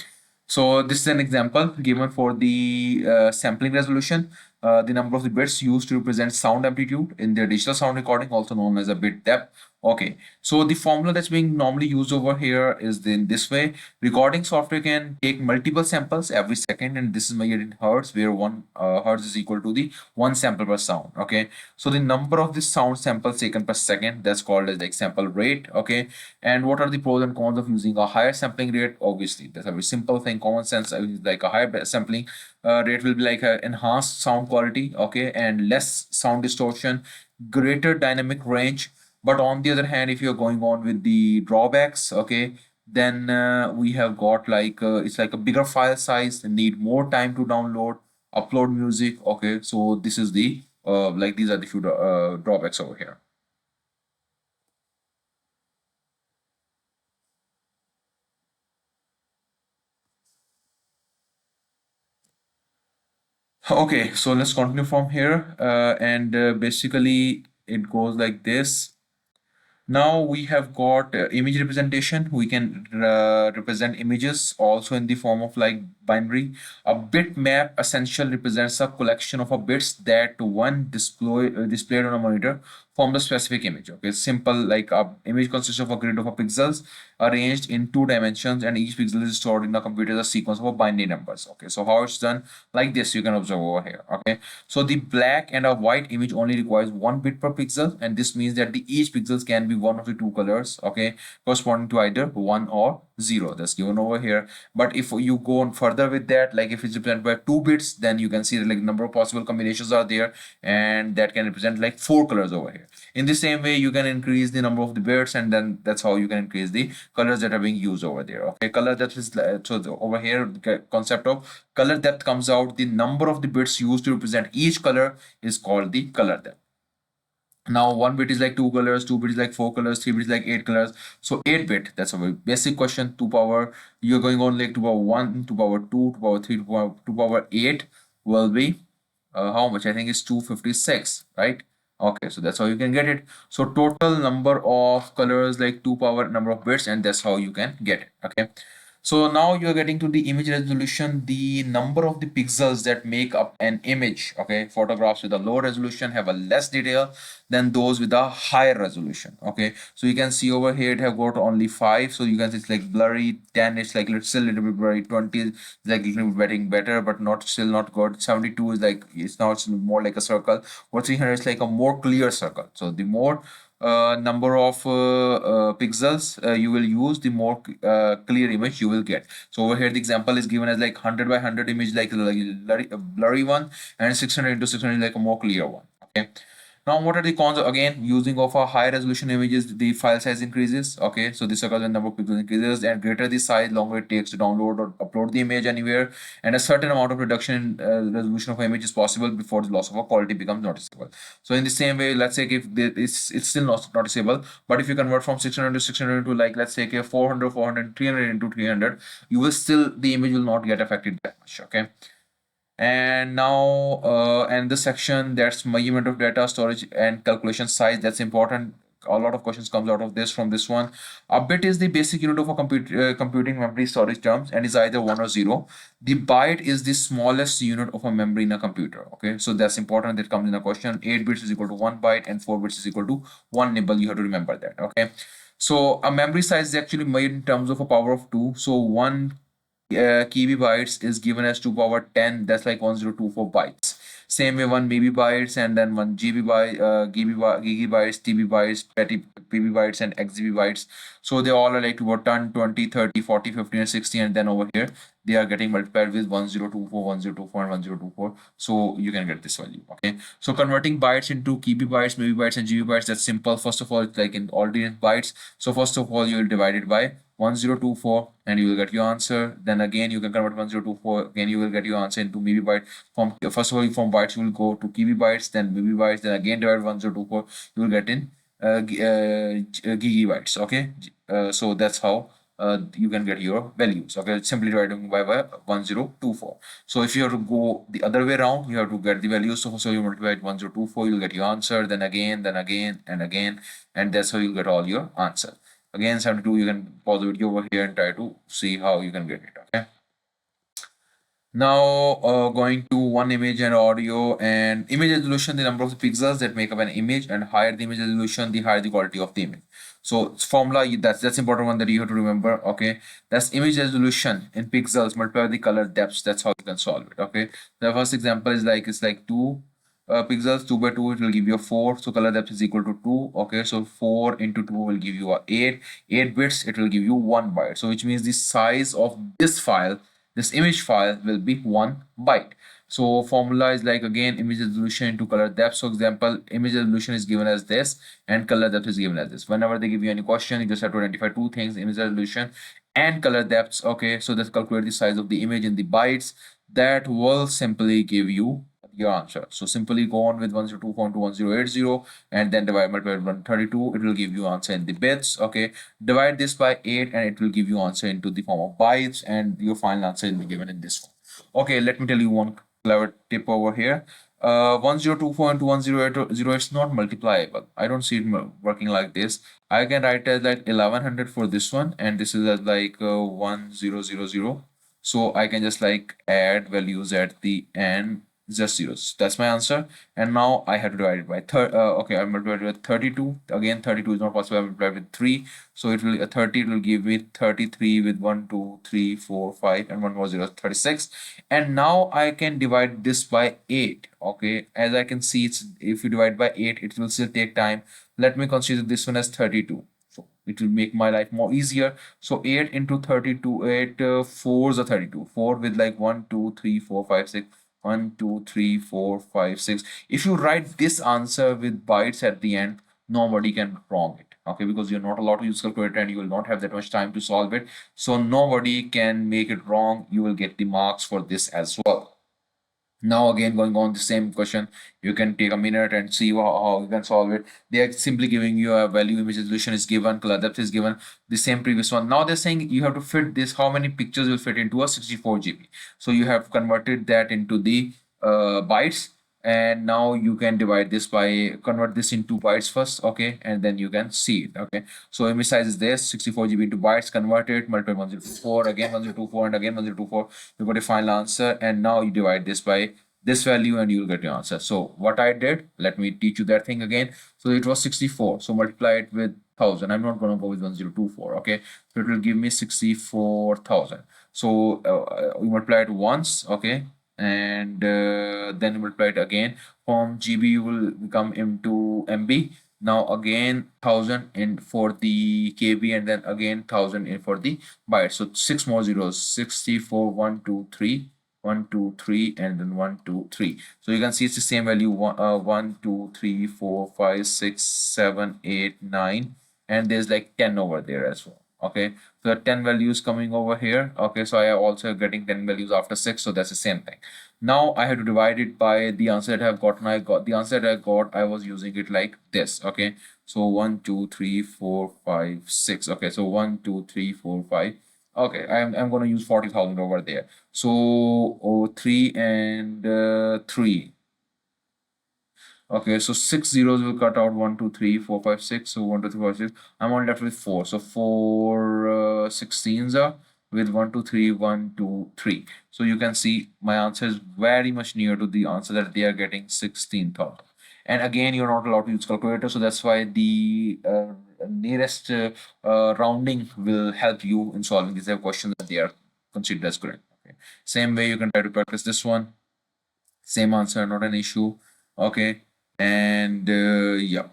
[SPEAKER 1] so this is an example given for the sampling resolution. The number of the bits used to represent sound amplitude in their digital sound recording, also known as a bit depth. Okay, so the formula that's being normally used over here is in this way. Recording software can take multiple samples every second, and this is measured in hertz, where one hertz is equal to the one sample per sound. Okay, so the number of the sound samples taken per second, that's called as like sample rate. Okay, and what are the pros and cons of using a higher sampling rate? Obviously, that's a very simple thing. Common sense, like a higher sampling rate will be like a enhanced sound quality. Okay, and less sound distortion, greater dynamic range. But on the other hand, if you're going on with the drawbacks, okay, then we have got like it's like a bigger file size and need more time to download, upload music. Okay, so this is the like these are the few drawbacks over here. Okay, so let's continue from here, and basically it goes like this. Now we have got image representation. We can represent images also in the form of like binary. A bitmap essentially represents a collection of a bits that one displayed on a monitor from the specific image. Okay, simple, like a image consists of a grid of a pixels arranged in two dimensions, and each pixel is stored in a computer as a sequence of a binary numbers. Okay, so how it's done like this, you can observe over here. Okay, so the black and a white image only requires 1 bit per pixel, and this means that the each pixels can be one of the two colors, okay, corresponding to either 1 or 0. That's given over here. But if you go on further with that, like if it's represented by 2 bits, then you can see that like number of possible combinations are there, and that can represent like 4 colors over here. In the same way, you can increase the number of the bits, and then that's how you can increase the colors that are being used over there. Okay, color depth is over here, the concept of color depth comes out. The number of the bits used to represent each color is called the color depth. Now 1 bit is like 2 colors, 2 bit is like 4 colors, 3 bit is like 8 colors. So 8 bit, that's a very basic question. 2 power, you're going on like 2 power 1, 2 power 2, 2 power 3, 2 power 8 will be how much? I think it's 256, right? Okay, so that's how you can get it. So total number of colors like 2 power number of bits, and that's how you can get it. Okay. So now you're getting to the image resolution, the number of the pixels that make up an image. Okay, photographs with a low resolution have a less detail than those with a higher resolution. Okay, so you can see over here it have got only 5. So you can see it's like blurry. 10 it's like still a little bit blurry. 20 is like a little bit getting better, but not still not good. 72 is like it's more like a circle. Or 300 is like a more clear circle. So the more number of pixels you will use, the more clear image you will get. So over here the example is given as like 100 by 100 image, like a blurry one, and 600 into 600 like a more clear one. Okay, now what are the cons? Again, using of a high resolution images, the file size increases. Okay, so this occurs when number of pixels increases, and greater the size, longer it takes to download or upload the image anywhere, and a certain amount of reduction in resolution of image is possible before the loss of a quality becomes noticeable. So in the same way, let's say if it's still not noticeable, but if you convert from 600 to 600 to like let's say 400, 400, 300 into 300, you will still, the image will not get affected that much. Okay, and now and the section that's measurement of data storage and calculation size, that's important. A lot of questions comes out of this from this one. A bit is the basic unit of a computing memory storage terms, and is either 1 or 0. The byte is the smallest unit of a memory in a computer. Okay, so that's important, that comes in a question. 8 bits is equal to 1 byte, and 4 bits is equal to 1 nibble. You have to remember that. Okay, so a memory size is actually made in terms of a power of 2. So 1 KB bytes is given as 2 power 10. That's like 1024 bytes. Same way 1 MB bytes, and then 1 GB byte, gigabytes, TB bytes, petty PB bytes, and XGB bytes. So they all are like about 10, 20, 30, 40, 50, and 60. And then over here they are getting multiplied with 1024, 1024, and 1024. So you can get this value. Okay, so converting bytes into KB bytes, MB bytes, and GB bytes, that's simple. First of all, it's like in ordinary bytes. So first of all, you will divide it by 1024, and you will get your answer. Then again you can convert 1024, again you will get your answer into MB byte. From first of all, from bytes you will go to KB bytes, then MB bytes, then again divide 1024, you will get in gigabytes. Okay, so that's how you can get your values. Okay, simply dividing by 1024. So if you have to go the other way around, you have to get the values. So you multiply 1024, you'll get your answer, then again, and again, and that's how you get all your answer. Again 72, you can pause the video over here and try to see how you can get it. Okay, Now going to one image and audio and image resolution, the number of the pixels that make up an image, and higher the image resolution, the higher the quality of the image. So it's formula, that's important one that you have to remember. Okay, that's image resolution in pixels multiplied by the color depths. That's how you can solve it. Okay, the first example is like it's like 2 pixels, 2 by 2, it will give you a 4, so color depth is equal to 2. Okay, so 4 into 2 will give you a 8 bits, it will give you 1 byte. So which means the size of this file, this image file, will be 1 byte. So formula is like again image resolution into color depth. So example, image resolution is given as this and color depth is given as this. Whenever they give you any question, you just have to identify two things: image resolution and color depths. Okay, so let's calculate the size of the image in the bytes. That will simply give you your answer. So simply go on with 1024.1080 and then divide multiply by 132. It will give you answer in the bits. Okay, divide this by 8 and it will give you answer into the form of bytes, and your final answer will be given in this form. Okay, let me tell you one clever tip over here. 1024 into 1080 is not multipliable. I don't see it working like this. I can write as like 1100 for this one, and this is as like 1000. So I can just like add values at the end, just zeros. That's my answer. And now I have to divide it by okay, I'm multiplied with 32. Again, 32 is not possible. I'm multiplied with 3. So it will 30, it will give me 33 with 1, 2, 3, 4, 5, and one more 0, 36. And now I can divide this by 8. Okay, as I can see, it's if you divide by 8, it will still take time. Let me consider this one as 32. So it will make my life more easier. So 8 into 32, 8 4s are 32. 4 with like 1, 2, 3, 4, 5, 6. 1, 2, 3, 4, 5, 6. If you write this answer with bytes at the end, nobody can wrong it. Okay, because you're not allowed to use calculator and you will not have that much time to solve it. So nobody can make it wrong. You will get the marks for this as well. Now again, going on the same question, you can take a minute and see how you can solve it. They are simply giving you a value, image resolution is given, color depth is given, the same previous one. Now they're saying you have to fit this, how many pictures will fit into a 64 GB. So you have converted that into the bytes, and now you can divide this by, convert this into bytes first. Okay, and then you can see it. Okay, so image size is this 64 GB into bytes, convert it, multiply 1024, again 1024, and again 1024. You got a final answer, and now you divide this by this value and you will get your answer. So what I did, let me teach you that thing again. So it was 64, so multiply it with 1000. I'm not going to go with 1024. Okay, so it will give me 64,000. So we multiply it once. Okay, and then multiply it again. From GB will become into MB. Now again 1000 in for the KB, and then again 1000 in for the byte. So 6 more zeros: 64, 1, 2, 3, 1, 2, 3, and then 1, 2, 3. So you can see it's the same value: 1, 2, 3, 4, 5, 6, 7, 8, 9, and there's like 10 over there as well. Okay, so 10 values coming over here. Okay, so I am also getting 10 values after 6, so that's the same thing. Now I have to divide it by the answer that I have gotten. I got the answer that I got, I was using it like this. Okay, so 1, 2, 3, 4, 5, 6. Okay, so 1, 2, 3, 4, 5. Okay, I'm going to use 40,000 over there. So 3 and 3. Okay, so 6 zeros will cut out: 1, 2, 3, 4, 5, 6. So 1, 2, 3, 4, 5, 6. I'm only left with 4. So 4 16s are with 1, 2, 3, 1, 2, 3. So you can see my answer is very much near to the answer that they are getting, 16,000. And again, you're not allowed to use calculator. So that's why the nearest rounding will help you in solving these questions that they are considered as correct. Okay. Same way you can try to practice this one. Same answer, not an issue. Okay, and yeah.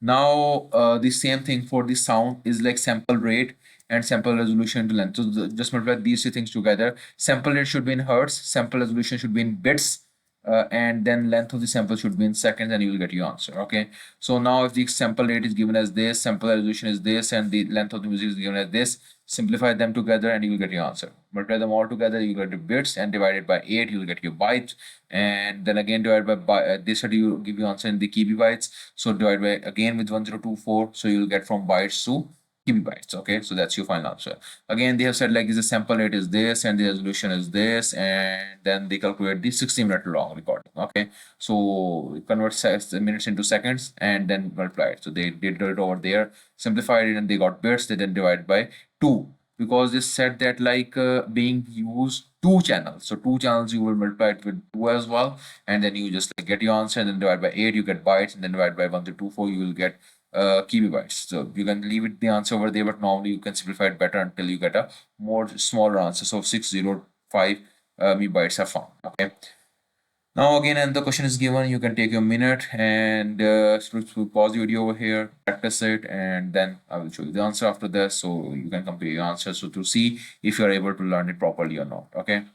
[SPEAKER 1] Now the same thing for the sound is like sample rate and sample resolution to length. So just multiply these two things together. Sample rate should be in hertz, sample resolution should be in bits, and then length of the sample should be in seconds, and you will get your answer. Okay, so now if the sample rate is given as this, sample resolution is this, and the length of the music is given as this, simplify them together and you will get your answer. Multiply them all together, you get the bits, and divide it by 8, you will get your bytes, and then again divide by this will give you answer in the KB bytes. So divide by again with 1024, so you will get from bytes to KB bytes. Okay, so that's your final answer. Again, they have said like is the sample rate is this and the resolution is this, and then they calculate the 60-minute long recording. Okay, so convert minutes into seconds and then multiply it. So they did it over there, simplified it, and they got bits. They then divide by 2, because they said that like being used two channels. So two channels, you will multiply it with 2 as well, and then you just like get your answer, and then divide by 8, you get bytes, and then divide by 1 to 2 4, you will get kilobytes. So you can leave it the answer over there, but normally you can simplify it better until you get a more smaller answer. So 605 megabytes are found. Okay. Now again, and the question is given, you can take your minute and pause the video over here, practice it, and then I will show you the answer after this, so you can compare your answers so to see if you're able to learn it properly or not. Okay.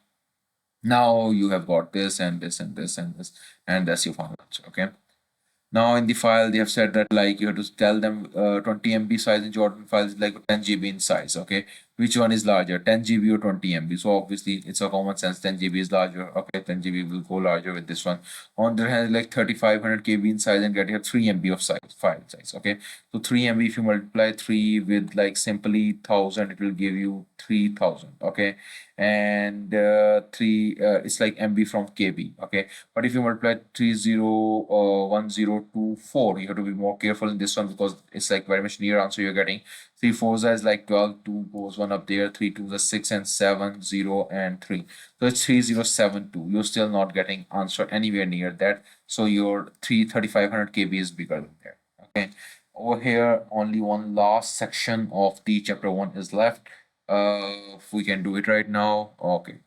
[SPEAKER 1] Now you have got this and this and this and this, and that's your final answer. Okay. Now in the file, they have said that like you have to tell them 20 MB size in Jordan files like 10 GB in size. Okay, which one is larger, 10 GB or 20 MB? So obviously it's a common sense, 10 GB is larger. Okay, 10 GB will go larger with this one. On the other hand, like 3500 KB in size and get here 3 MB of size, file size. Okay, so 3 MB, if you multiply 3 with like simply 1000, it will give you 3000. Okay, and 3 it's like MB from KB. Okay, but if you multiply 301024, you have to be more careful in this one because it's like very much near answer you're getting. 3 fours is like 12, 2 goes 1 up there, 3 twos are 6, and 7 0 and 3, so it's 3072. You're still not getting answer anywhere near that, so your 3500 KB is bigger than there. Okay, over here only one last section of the chapter 1 is left. If we can do it right now. Okay.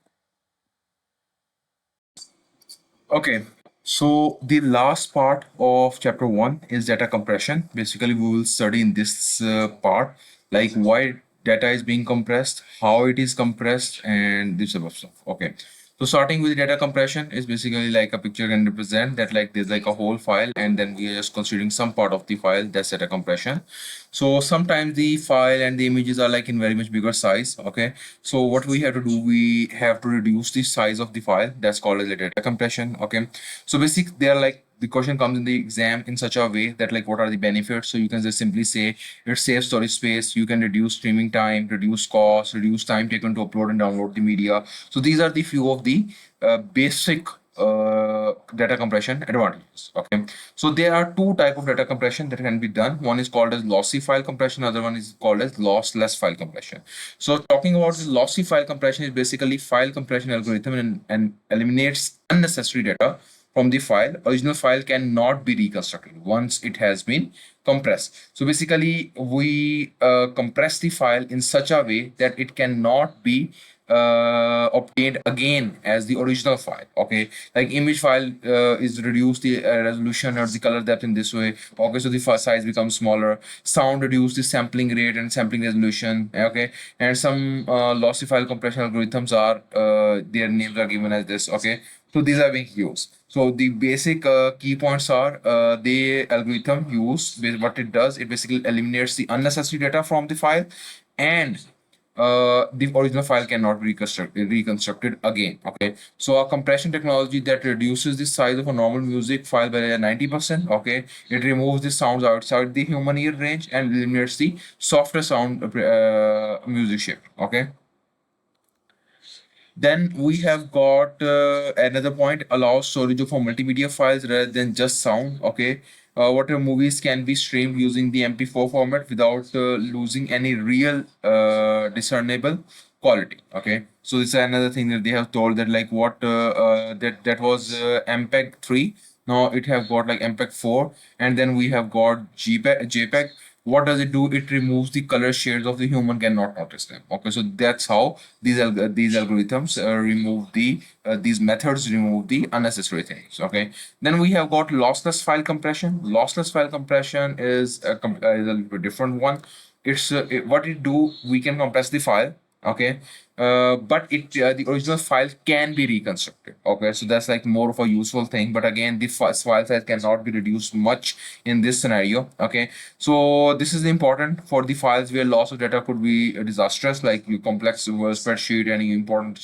[SPEAKER 1] Okay, so the last part of chapter 1 is data compression. Basically, we will study in this part like why data is being compressed, how it is compressed, and this type of stuff. Okay, so starting with data compression is basically like a picture can represent that like there's like a whole file, and then we are just considering some part of the file, that's data compression. So sometimes the file and the images are like in very much bigger size. Okay, so what we have to do, we have to reduce the size of the file, that's called as data compression. Okay, so basically they are like the question comes in the exam in such a way that like what are the benefits. So you can just simply say it saves storage space, you can reduce streaming time, reduce cost, reduce time taken to upload and download the media. So these are the few of the basic data compression advantages. Okay, so there are two type of data compression that can be done. One is called as lossy file compression, other one is called as lossless file compression. So talking about the lossy file compression is basically file compression algorithm and eliminates unnecessary data from the file. Original file cannot be reconstructed once it has been compressed. So basically we compress the file in such a way that it cannot be obtained again as the original file. Okay, like image file is reduced the resolution or the color depth in this way. Okay, so the file size becomes smaller. Sound reduce the sampling rate and sampling resolution. Okay, and some lossy file compression algorithms are their names are given as this. Okay, so these are being used. So the basic key points are the algorithm used. What it does, it basically eliminates the unnecessary data from the file, and the original file cannot be reconstructed again. Okay, so a compression technology that reduces the size of a normal music file by 90%. Okay, it removes the sounds outside the human ear range and eliminates the softer sound music shape. Okay, then we have got another point, allows storage of multimedia files rather than just sound. Okay, whatever movies can be streamed using the MP4 format without losing any real discernible quality. Okay, so this is another thing that they have told that like what that was MPEG 3. Now it have got like MPEG 4, and then we have got JPEG. What does it do? It removes the color shades of the human cannot notice them. Okay, so that's how these algorithms remove the these methods remove the unnecessary things. Okay, then we have got lossless file compression. Lossless file compression is is a little bit different one. It's what it do, we can compress the file. Okay, but it the original file can be reconstructed. Okay, so that's like more of a useful thing, but again the file size cannot be reduced much in this scenario. Okay, so this is important for the files where loss of data could be disastrous, like your complex spreadsheet, any important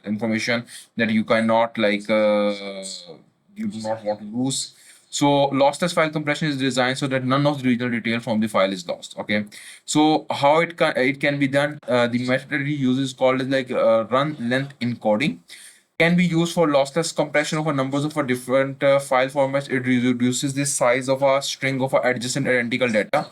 [SPEAKER 1] information that you cannot like you do not want to lose. So lossless file compression is designed so that none of the regional detail from the file is lost. Okay, so how it can be done? The method that it uses called as like run length encoding. Can be used for lossless compression of a numbers of a different file formats. It reduces the size of a string of a adjacent identical data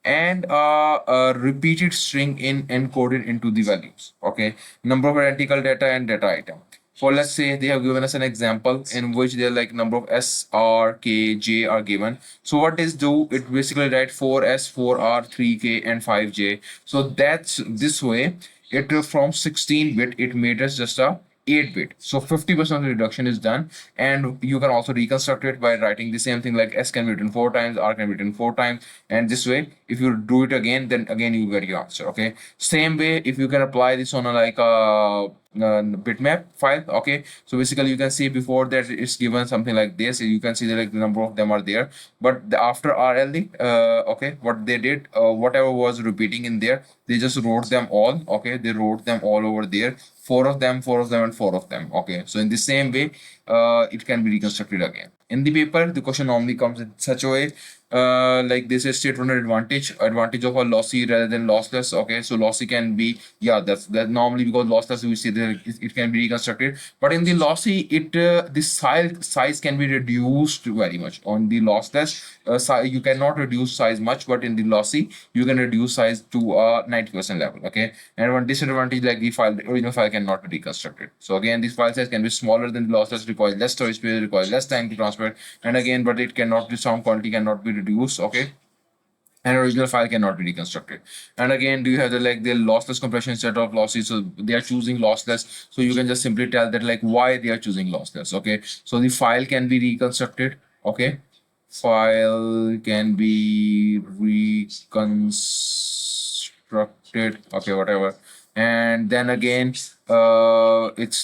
[SPEAKER 1] and a repeated string in encoded into the values. Okay, number of identical data and data item. For let's say they have given us an example in which they're like number of S, R, K, J are given. So what is do? It basically write 4S, 4R, 3K, and 5J. So that's this way. It from 16-bit it made us just a 8-bit. So 50% of the reduction is done, and you can also reconstruct it by writing the same thing like S can be written 4 times, R can be written 4 times, and this way, if you do it again, then again you get your answer. Okay. Same way, if you can apply this on a like a bitmap file. Okay. So basically, you can see before that it's given something like this. You can see that like the number of them are there, but after RLD, okay, what they did, whatever was repeating in there, they just wrote them all. Okay, they wrote them all over there, four of them, four of them, and four of them. Okay, so in the same way, it can be reconstructed again. In the paper, the question normally comes in such a way, like this is state runner advantage of a lossy rather than lossless. Okay, so lossy can be, yeah, that's that normally, because lossless we see that it can be reconstructed, but in the lossy, it the size can be reduced very much. On the lossless, you cannot reduce size much, but in the lossy you can reduce size to a 90% level. Okay, and one disadvantage, like the original file cannot be reconstructed. So again, this file size can be smaller than the lossless, requires less storage space, requires less time to transfer, and again, but it cannot, the sound quality cannot be reduced. Okay, an original file cannot be reconstructed. And again, do you have the like the lossless compression instead of lossy? So they are choosing lossless, so you can just simply tell that like why they are choosing lossless. Okay, so the file can be reconstructed. Okay, file can be reconstructed. Okay, whatever. And then again, it's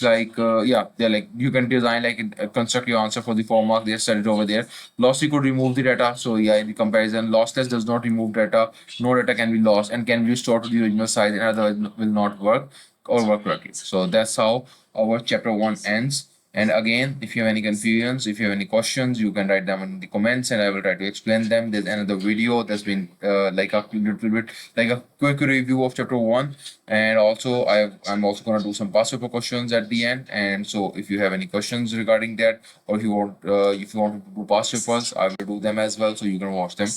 [SPEAKER 1] like yeah, they're like you can design like construct your answer for the 4 mark. They said it over there. Lossy could remove the data. So yeah, in the comparison, lossless does not remove data. No data can be lost and can be stored to the original size, and otherwise will not work or work correctly. So that's how our chapter 1 ends. And again, if you have any confusions, if you have any questions, you can write them in the comments and I will try to explain them. There's another video that's been like a little bit like a quick review of chapter 1. And also I'm also going to do some past paper questions at the end. And so if you have any questions regarding that, or if you want to do past papers, I will do them as well. So you can watch them